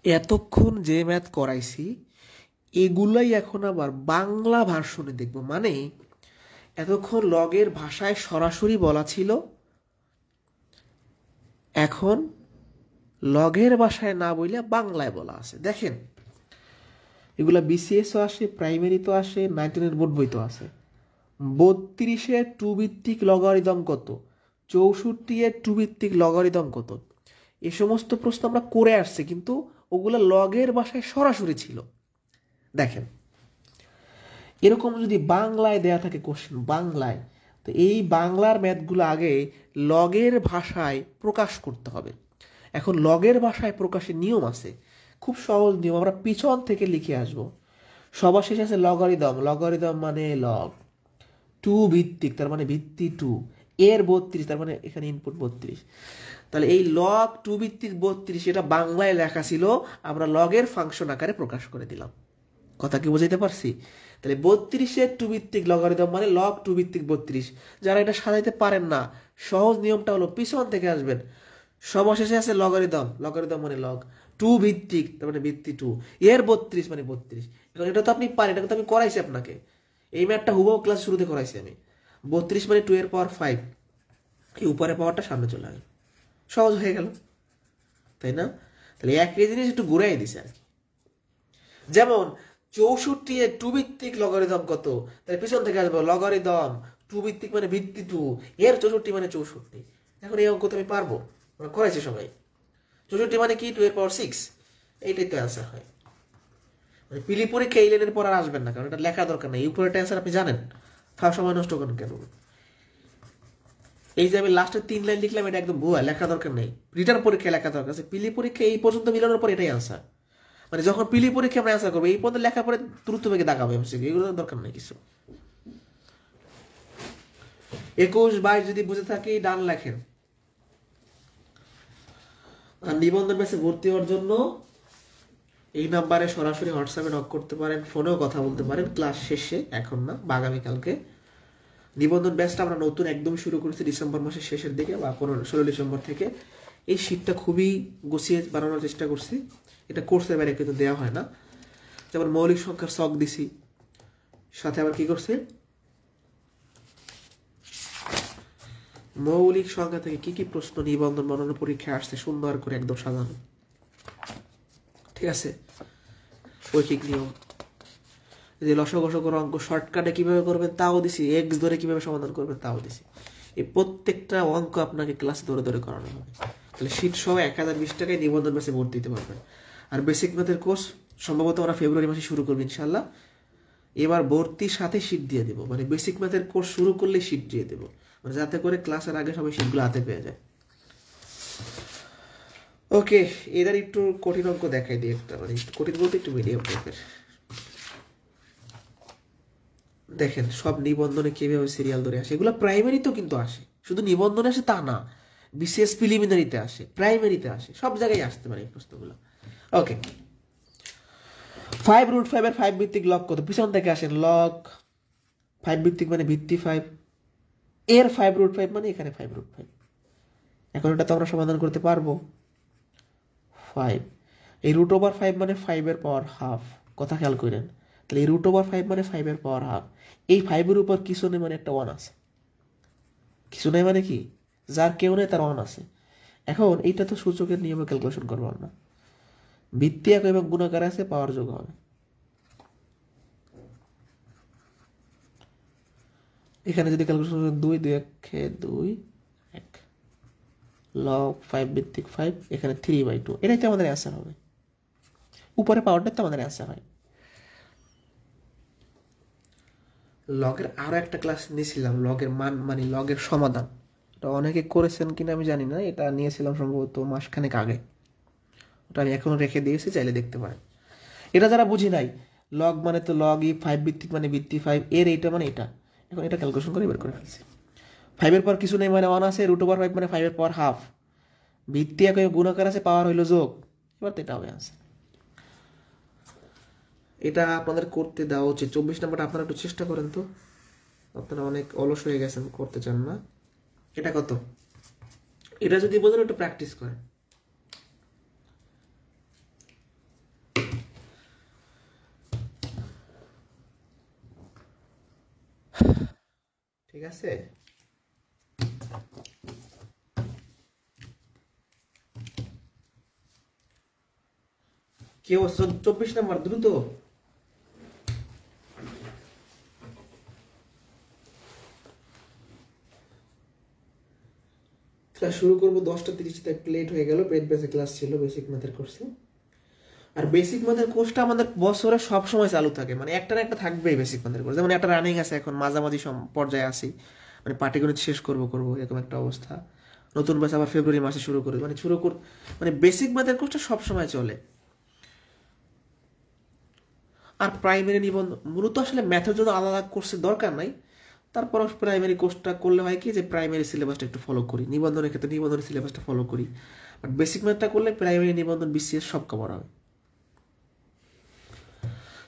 এতক্ষণ যে ম্যাথ করাইছি এগুলাই এখন আবার বাংলা ভার্সনে দেখব। মানে এতক্ষণ লগের ভাষায় সরাসরি বলা ছিল, এখন লগের ভাষায় না বইলে বাংলায় বলা আছে। দেখেন, এগুলা বিসিএসও আসে, প্রাইমারি তো আসে, 19-এর বোর্ড বই তো আছে। 32-এর 2 ভিত্তিক লগারিদম কত, 64-এর 2 ভিত্তিক লগারিদম কত, এই সমস্ত প্রশ্ন আমরা করে আসছি, কিন্তু ওগুলো লগের ভাষায় সরাসরি ছিল। দেখেন, এরকম যদি বাংলায় দেয়া থাকে কোশ্চেন, বাংলায়, তো এই বাংলার ম্যাথগুলো আগে লগের ভাষায় প্রকাশ করতে হবে। এখন লগের ভাষায় প্রকাশের নিয়ম আছে, খুব সহজ নিয়ম, আমরা পিছন থেকে লিখে আসব। সবার শেষে আছে লগারিদম, লগারিদম মানে লগ, 2 ভিত্তিক তার মানে ভিত্তি 2, এর 32 তার মানে এখানে ইনপুট 32। তাহলে এই লগ 2 ভিত্তিক 32 এটা বাংলায় লেখা ছিল, আমরা লগের ফাংশন আকারে প্রকাশ করে দিলাম। কথা কি বুঝাইতে পারছি? তাহলে 32-এর 2 ভিত্তিক লগারিদম মানে লগ 2 ভিত্তিক 32। যারা এটা সাজাইতে পারেন না, সহজ নিয়মটা হলো পিছন থেকে আসবেন, সবশেষে আছে লগারিদম, লগারিদম মানে লগ 2 ভিত্তিক তার মানে ভিত্তি 2, এর 32 মানে 32। এখন এটা তো আপনি পারেন, এটা তো আমি করাইছি আপনাকে, এই ম্যাথটা হুবহু ক্লাস শুরুতে করাইছি আমি। 32 মানে 2 এর পাওয়ার 5, এই উপরের পাওয়ারটা সামনে চলে আসে, সহজ হয়ে গেল, তাই না? তাহলে একই জিনিস একটু ঘুরাই দিছে আর কি। যেমন 64-এর 2 ভিত্তিক লগারিদম কত, তাহলে পিছন থেকে আসবো লগারিদম 2 ভিত্তিক মানে ভিত্তি 2, এর 64 মানে 64। এখন এই অঙ্ক তো আমি পারবো, আমরা করাইছি সবাই। 64 মানে কি, 2 এর পাওয়ার 6, এইটাই তো অ্যান্সার হয়। মানে পিলি পরীক্ষা এই লাইনের পর আর আসবেন না, কারণ এটা লেখা দরকার নেই, এই উপরের অ্যান্সার আপনি জানেন, সময় নষ্ট করেন কেন? এই যে আমি লাস্টের 3 লাইন লিখলাম, এটা একদম ভুয়া, লেখা দরকার নেই, রিটার্ন পরীক্ষায় লেখা দরকার আছে, পিলি পরীক্ষা এই পর্যন্ত মিলানোর পর এটাই অ্যান্সার। মানে যখন পিলি পরীক্ষা আমরা অ্যান্সার করবো এই পদে লেখার পরে দ্রুত বেগে দাগাবো এমসিকিউ, এগুলো দরকার নেই কিছু। 21, 22 যদি বুঝে থাকি ডান লেখেন। আর নিবন্ধন ব্যাচে ভর্তি হওয়ার জন্য এই নাম্বারে সরাসরি হোয়াটসঅ্যাপে নক করতে পারেন, ফোনেও কথা বলতে পারেন, ক্লাস শেষে, এখন না বা আগামীকালকে। নিবন্ধন ব্যাচটা আমরা নতুন একদম শুরু করেছি ডিসেম্বর মাসের শেষের দিকে বা 16 ডিসেম্বর থেকে। এই শীটটা খুবই গুছিয়ে বানানোর চেষ্টা করছি, এটা কোর্সের বাইরে কিন্তু দেওয়া হয় না। যেমন মৌলিক সংখ্যার ছক দিছি, সাথে আবার কি করছি, মৌলিক সংখ্যা থেকে কি কি প্রশ্ন নিবন্ধন বানানোর পরীক্ষায় আসছে সুন্দর করে একদম সাজানো, ঠিক আছে। ঐকিক নিয়ম, যে লসগসগর অঙ্ক শর্টকাটে কিভাবে করবেন তাও দিছি, এক্স ধরে কিভাবে সমাধান করবেন তাও দিছি। এই প্রত্যেকটা অঙ্ক আপনাকে ক্লাসে ধরে ধরে করানো হবে। তাহলে শীট সহ 1020 টাকায় নিবন্ধন ব্যাচে ভর্তি দিতে পারবেন। আর বেসিক ম্যাথের কোর্স সম্ভবত আমরা ফেব্রুয়ারি মাসে শুরু করবো ইনশাল্লাহ। এবার ভর্তির সাথে শীট দিয়ে দেবো, মানে বেসিক ম্যাথের কোর্স শুরু করলেই শীট দিয়ে দেবো, মানে যাতে করে ক্লাসের আগে সবাই শীটগুলো হাতে পেয়ে যায়। ওকে, এদের একটু কঠিন অঙ্ক দেখাই দিই একটা, মানে একটু কঠিন বলতে একটু মিডিয়াম টাইপের। দেখেন সব নিবন্ধনে কিভাবে সিরিয়াল ধরে আসে, এগুলো প্রাইমারিতেও কিন্তু আসে, শুধু নিবন্ধনে আসে তা না, বিসিএস প্রিলিমিনারিতে আসে, প্রাইমারিতে আসে, সব জায়গায় আসতে পারে এই প্রশ্নগুলো। ওকে, 5√5 এর 5 ভিত্তিক লগ কত? পিছন থেকে আসেন, লগ 5 ভিত্তিক মানে ভিত্তি 5, এর 5√5 মানে এখানে 5√5। এখন এটা তো আমরা সমাধান করতে পারবো। 5 এই √5 মানে 5 এর পাওয়ার হাফ, কথা খেয়াল করেন। তাহলে এই √5 মানে 5 এর পাওয়ার হাফ, এই 5 এর উপর কিছু নেই মানে একটা 1 আছে, কিছু নেই মানে কি, যার কেউ নেই তার 1 আছে। এখন এইটা তো সূচকের নিয়মে ক্যালকুলেশন করবো আমরা, ভিত্তি এক এবং গুণাকার আছে, পাওয়ার যোগ হবে। এখানে যদি ক্যালকুলেশন 2 2 2 1 লগ 5 ভিত্তিক 5, এখানে 3/2, এটাই তো আমাদের অ্যান্সার হবে। উপরে পাওয়ারটাই তো আমাদের অ্যান্সার হয়। লগের আরো একটা ক্লাস নিয়েছিলাম, লগের মান মানে লগের সমাধান, এটা অনেকে করেছেন কিনা আমি জানি না, এটা নিয়েছিলাম সম্ভবত মাসখানেক আগে, ওটা আমি এখনো রেখে দিয়েছি, চাইলে দেখতে পারেন। এটা যারা বুঝি নাই, লগ মানে তো লগই, 5 ভিত্তিক মানে ভিত্তি 5, এর এইটা মানে এটা, এখন এটা ক্যালকুলেশন করে বের করে ফেলছি। 5 এর পর কিছু নেই মানে 1 আছে, √5 মানে 5 এর পাওয়ার হাফ, ভিত্তি এক গুণাকার আছে, পাওয়ার হইলো যোগ, এবার তো এটা হবে আছে। এটা আপনাদের করতে দেওয়া উচিত। 24 নম্বরটা আপনারা একটু চেষ্টা করেন তো, আপনারা অনেক অলস হয়ে গেছেন, করতে চান না। এটা কত? এটা যদি বোঝেন একটু প্র্যাকটিস করেন। ঠিক আছে, কেউ 24 নম্বর দ্রুত। ক্লাস শুরু করবো 10:30, তাই লেট হয়ে গেল, পেড বেসে ক্লাস ছিল বেসিক ম্যাথের কোর্সে। আর বেসিক ম্যাথের কোর্সটা আমাদের বছরে সব সময় চালু থাকে, মানে একটা না একটা থাকবেই বেসিক ম্যাথের কোর্স। যেমন একটা রানিং আছে, এখন মাঝামাঝি পর্যায়ে আসি, মানে পাটিগণিত শেষ করবো এরকম একটা অবস্থা। নতুন ব্যাচ আবার ফেব্রুয়ারি মাসে শুরু করবে, মানে বেসিক ম্যাথের কোর্সটা সব সময় চলে। আর প্রাইমারি নিবন্ধন মূলত আসলে ম্যাথের জন্য আলাদা কোর্সের দরকার নাই, তারপর প্রাইমারি কোর্সটা করলে হয় কি যে প্রাইমারি সিলেবাসটা একটু ফলো করি, নিবন্ধনের ক্ষেত্রে নিবন্ধনের সিলেবাসটা ফলো করি। বাট বেসিক ম্যাথটা করলে প্রাইমারি নিবন্ধন বিসিএস সব কভার হবে।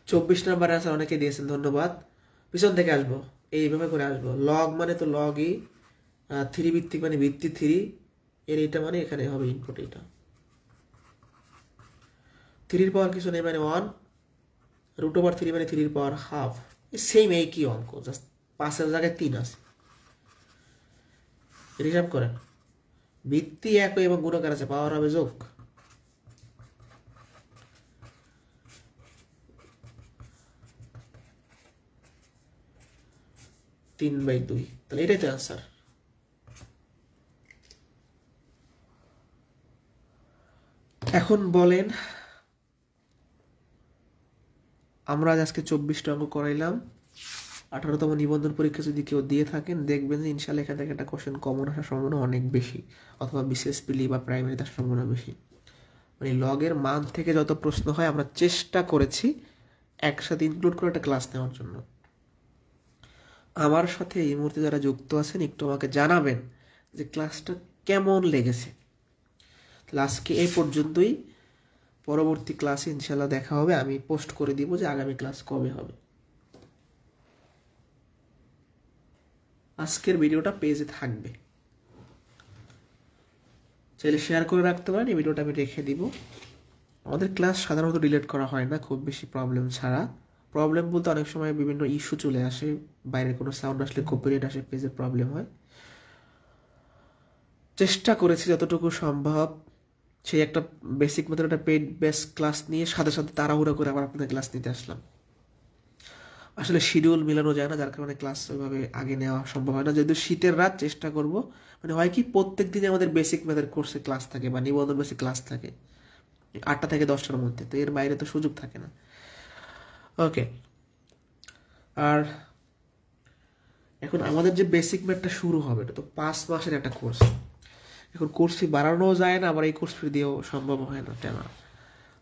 24 নম্বর আনসার অনেকে দিয়েছেন, ধন্যবাদ। পিছন থেকে আসবো, এইভাবে করে আসবো। লগ মানে তো লগই, 3 ভিত্তিক মানে ভিত্তি 3, এর এইটা মানে এখানে হবে ইনপুট, এইটা 3 পাওয়ার কিছু নেই মানে 1, √3 মানে 3 পাওয়ার হাফ, সেম একই অঙ্ক, জাস্ট 5 এর জায়গায় 3 আছে। হিসাব করেন, ভিত্তি একই এবং গুণাকার আছে, পাওয়ার হবে যোগ। তিন বাই 2, তাহলে এটাই তো অ্যান্সার। এখন বলেন, আমরা আজকে 24টা অঙ্ক করাইলাম। 18তম নিবন্ধন পরীক্ষা যদি কেউ দিয়ে থাকেন, দেখবেন যে ইনশাল্লাহ এখান থেকে একটা কোশ্চেন কমন আসার সম্ভাবনা অনেক বেশি, অথবা বিসিএস প্রিলি বা প্রাইমারিতে আসার সম্ভাবনা বেশি। মানে লগের মান থেকে যত প্রশ্ন হয় আমরা চেষ্টা করেছি একসাথে ইনক্লুড করে একটা ক্লাস নেওয়ার জন্য। আমার সাথে এই মুহূর্তে যারা যুক্ত আছেন একটু আমাকে জানাবেন যে ক্লাসটা কেমন লেগেছে। আজকে এই পর্যন্তই, পরবর্তী ক্লাসে ইনশাল্লাহ দেখা হবে। আমি পোস্ট করে দিব যে আগামী ক্লাস কবে হবে। আজকের ভিডিওটা পেজে থাকবে, চাইলে শেয়ার করে রাখতে পারেন। এই ভিডিওটা আমি রেখে দিব। আমাদের ক্লাস সাধারণত ডিলিট করা হয় না খুব বেশি প্রবলেম ছাড়া। প্রবলেম বলতে অনেক সময় বিভিন্ন ইস্যু চলে আসে, বাইরের কোনো সাউন্ড আসলে কপিরাইট আসে, পেজের প্রবলেম হয়। চেষ্টা করেছি যতটুকু সম্ভব সেই একটা বেসিক মতো একটা পেড বেস ক্লাস নিয়ে সাথে সাথে তাড়াহুড়ো করে আবার আপনাদের ক্লাস নিতে আসলাম। আসলে শিডিউল মিলানো যায় না, যার কারণে ক্লাস ওইভাবে আগে নেওয়া সম্ভব হয় না। যেহেতু শীতের রাত চেষ্টা করব, মানে হয় কি প্রত্যেক দিনে আমাদের বেসিক ম্যাথের কোর্সে ক্লাস থাকে বা নিবন্ধন বেসিক ক্লাস থাকে 8টা থেকে 10টার মধ্যে, তো এর বাইরে তো সুযোগ থাকে না। ওকে, আর এখন আমাদের যে বেসিক ম্যাথটা শুরু হবে এটা তো 5 মাসের একটা কোর্স। এখন কোর্স ফি বাড়ানোও যায় না, আবার এই কোর্স ফি দিয়েও সম্ভব হয় না তেনা।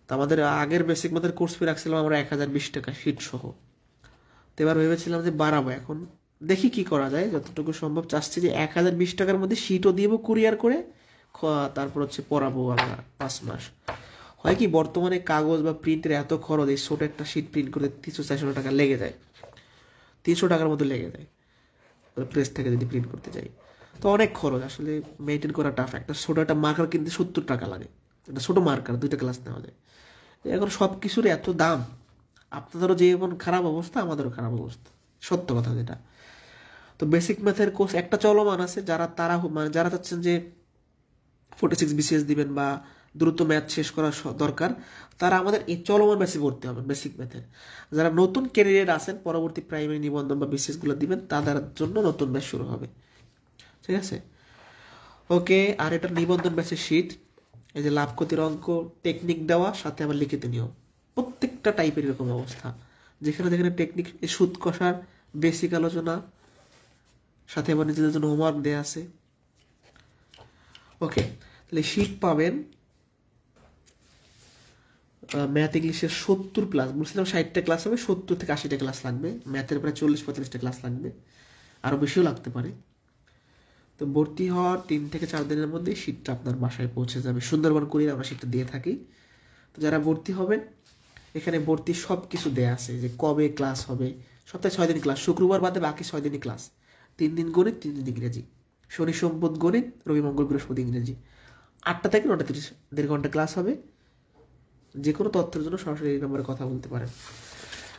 তো আমাদের আগের বেসিক ম্যাথের কোর্স ফি রাখছিলাম আমরা 1020 টাকা শীট সহ। তো এবার ভেবেছিলাম যে বাড়াবো, এখন দেখি কি করা যায়। যতটুকু সম্ভব চাচ্ছি যে 1020 টাকার মধ্যে শীটও দিব কুরিয়ার করে, তারপর হচ্ছে পড়াবো আমরা 5 মাস। হয় কি বর্তমানে কাগজ বা প্রিন্টের এত খরচ, এই ছোট একটা শীট প্রিন্ট করতে 300-400 টাকা লেগে যায়, 300 টাকার মতো লেগে যায় প্রেস থেকে যদি প্রিন্ট করতে যাই। তো অনেক খরচ, আসলে মেনটেন করা টাফ। একটা ছোট একটা মার্কার কিনতে 70 টাকা লাগে, একটা ছোটো মার্কার 2টা ক্লাস নেওয়া যায়। এখন সব কিছুর এত দাম, আপনাদেরও যেমন খারাপ অবস্থা আমাদেরও খারাপ অবস্থা, সত্য কথা যেটা। তো বেসিক ম্যাথের কোর্স একটা চলমান আছে, যারা চাচ্ছেন যে 46 BCS দিবেন বা দ্রুত ম্যাথ শেষ করা দরকার, তারা আমাদের এই চলমান ব্যাচে ভর্তি হবেন বেসিক ম্যাথের। যারা নতুন ক্যারিয়ার আছেন, পরবর্তী প্রাইমারি নিবন্ধন বা বিসিএসগুলো দিবেন, তাদের জন্য নতুন ব্যাচ শুরু হবে, ঠিক আছে? ওকে, আর এটা নিবন্ধন ব্যাচের শীট, এই যে লাভ ক্ষতির অঙ্ক, টেকনিক দেওয়া, সাথে আবার লিখিত নিয়ম, প্রত্যেকটা টাইপের এরকম অবস্থা। যেখানে যেখানে টেকনিক, সুদ কষার বেসিক আলোচনা, সাথে আবার নিজেদের জন্য হোমওয়ার্ক দেওয়া আছে। ওকে, তাহলে শীট পাবেন ম্যাথ ইংলিশের 70+। বলছিলাম 60টা ক্লাস হবে, 70 থেকে 80টা ক্লাস লাগবে। ম্যাথের প্রায় 40-45টা ক্লাস লাগবে, আরও বেশিও লাগতে পারে। তো ভর্তি হওয়ার 3 থেকে 4 দিনের মধ্যেই শীটটা আপনার বাসায় পৌঁছে যাবে। সুন্দরবন কুরিয়ার আমরা শীটটা দিয়ে থাকি। তো যারা ভর্তি হবেন, এখানে ভর্তি সব কিছু দেয়া আছে, যে কবে ক্লাস হবে। সপ্তাহে 6 দিন ক্লাস, শুক্রবার বাদে বাকি 6 দিনই ক্লাস। 3 দিন গণিত, 3 দিন ইংরেজি, শনি সোম বুধ গণিত, রবি মঙ্গল বৃহস্পতি ইংরেজি। 8টা থেকে 9টা 30, 1.5 ঘন্টা ক্লাস হবে। যে কোনো তথ্যের জন্য সরাসরি এই নম্বরে কথা বলতে পারেন।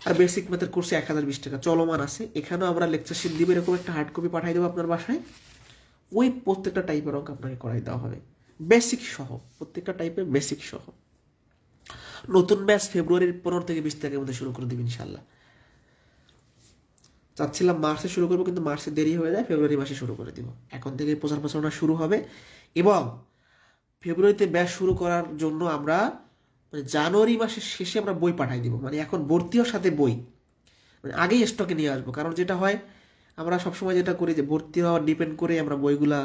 আর বেসিক ম্যাথের কোর্সে 1020 টাকা চলমান আছে। এখানেও আমরা লেকচার শিট দিব, এরকম একটা হার্ড কপি পাঠিয়ে দেবো আপনার বাসায়। ওই প্রত্যেকটা টাইপের অঙ্ক আপনাকে করাই দেওয়া হবে, বেসিক সহ, প্রত্যেকটা টাইপের বেসিক সহ। নতুন ব্যাচ ফেব্রুয়ারির 15 থেকে 20 তারিখের মধ্যে শুরু করে দেবেন ইনশাল্লাহ। চাচ্ছিলাম মার্চে শুরু করবো, কিন্তু মার্চে দেরি হয়ে যায়, ফেব্রুয়ারি মাসে শুরু করে দিব। এখন থেকে প্রচার প্রচারণা শুরু হবে, এবং ফেব্রুয়ারিতে ব্যাচ শুরু করার জন্য আমরা জানুয়ারি মাসের শেষে আমরা বই পাঠাই দিব। মানে এখন ভর্তি হওয়ার সাথে বই মানে আগেই স্টকে নিয়ে আসবো। কারণ যেটা হয়, আমরা সবসময় যেটা করি যে ভর্তি হওয়ার ডিপেন্ড করে আমরা বইগুলা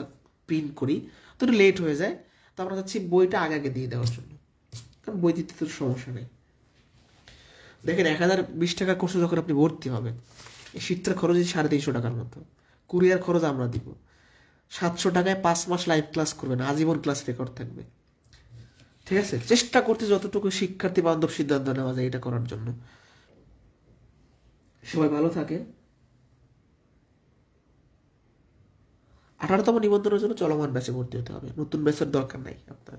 প্রিন্ট করি, তো একটু লেট হয়ে যায়। তো আমরা চাচ্ছি বইটা আগে আগে দিয়ে দেওয়ার জন্য, কারণ বই দিতে তো সমস্যা নেই। দেখেন 1020 টাকা কোর্সে যখন আপনি ভর্তি হবেন, এই শীতটার খরচ 350 টাকার মতো, কুরিয়ার খরচ আমরা দিব। 700 টাকায় 5 মাস লাইভ ক্লাস করবেন, আজীবন ক্লাস রেকর্ড থাকবে, ঠিক আছে? চেষ্টা করতে যতটুকু শিক্ষার্থী বান্ধব সিদ্ধান্ত নেওয়া যায় এটা করার জন্য। সবাই ভালো থাকে। 18তম নিবন্ধনের জন্য চলমান ব্যাচে ভর্তি হতে হবে, নতুন ব্যাচের দরকার নাই আপনার।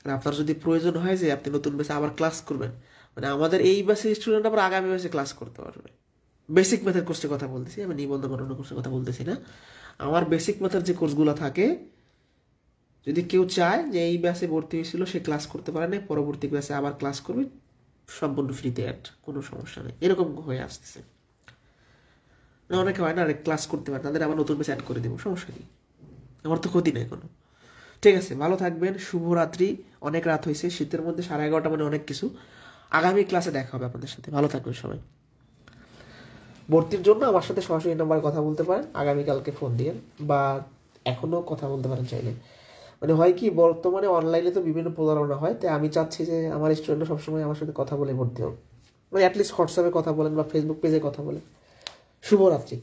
আর আপনার যদি প্রয়োজন হয় যে আপনি নতুন ব্যাচে আবার ক্লাস করবেন, মানে আমাদের এই ব্যাচের স্টুডেন্ট আবার আগামী ব্যাচে ক্লাস করতে পারবে। বেসিক ম্যাথের কোর্সের কথা বলতেছি আমি, নিবন্ধন অন্য কোর্সের কথা বলতেছি না। আমার বেসিক ম্যাথের যে কোর্সগুলো থাকে, যদি কেউ চায় যে এই ব্যাচে ভর্তি হয়েছিল সে ক্লাস করতে পারে না, পরবর্তী ব্যাচে আবার ক্লাস করবে সম্পূর্ণ ফ্রিতে, অ্যাড কোনো সমস্যা নেই, এরকম হয়ে আসতেছে। অনেকে হয় না ক্লাস করতে পারে, তাদের আবার নতুন ব্যাচ অ্যাড করে দেবো, সমস্যা নেই, আমার তো ক্ষতি নেই কোনো। ঠিক আছে, ভালো থাকবেন, শুভরাত্রি। অনেক রাত হয়েছে, শীতের মধ্যে 11:30 মানে অনেক কিছু। আগামী ক্লাসে দেখা হবে আপনাদের সাথে, ভালো থাকবেন সবাই। ভর্তির জন্য আমার সাথে সরাসরি নাম্বারে কথা বলতে পারেন, আগামীকালকে ফোন দিয়ে, বা এখনও কথা বলতে পারেন চাইলে। মানে হয় কি, বর্তমানে অনলাইনে তো বিভিন্ন প্রতারণা হয়, তাই আমি চাচ্ছি যে আমার স্টুডেন্টরা সবসময় আমার সাথে কথা বলে ভর্তি হোক, মানে অ্যাটলিস্ট হোয়াটসঅ্যাপে কথা বলেন বা ফেসবুক পেজে কথা বলেন। শুভরাত্রি।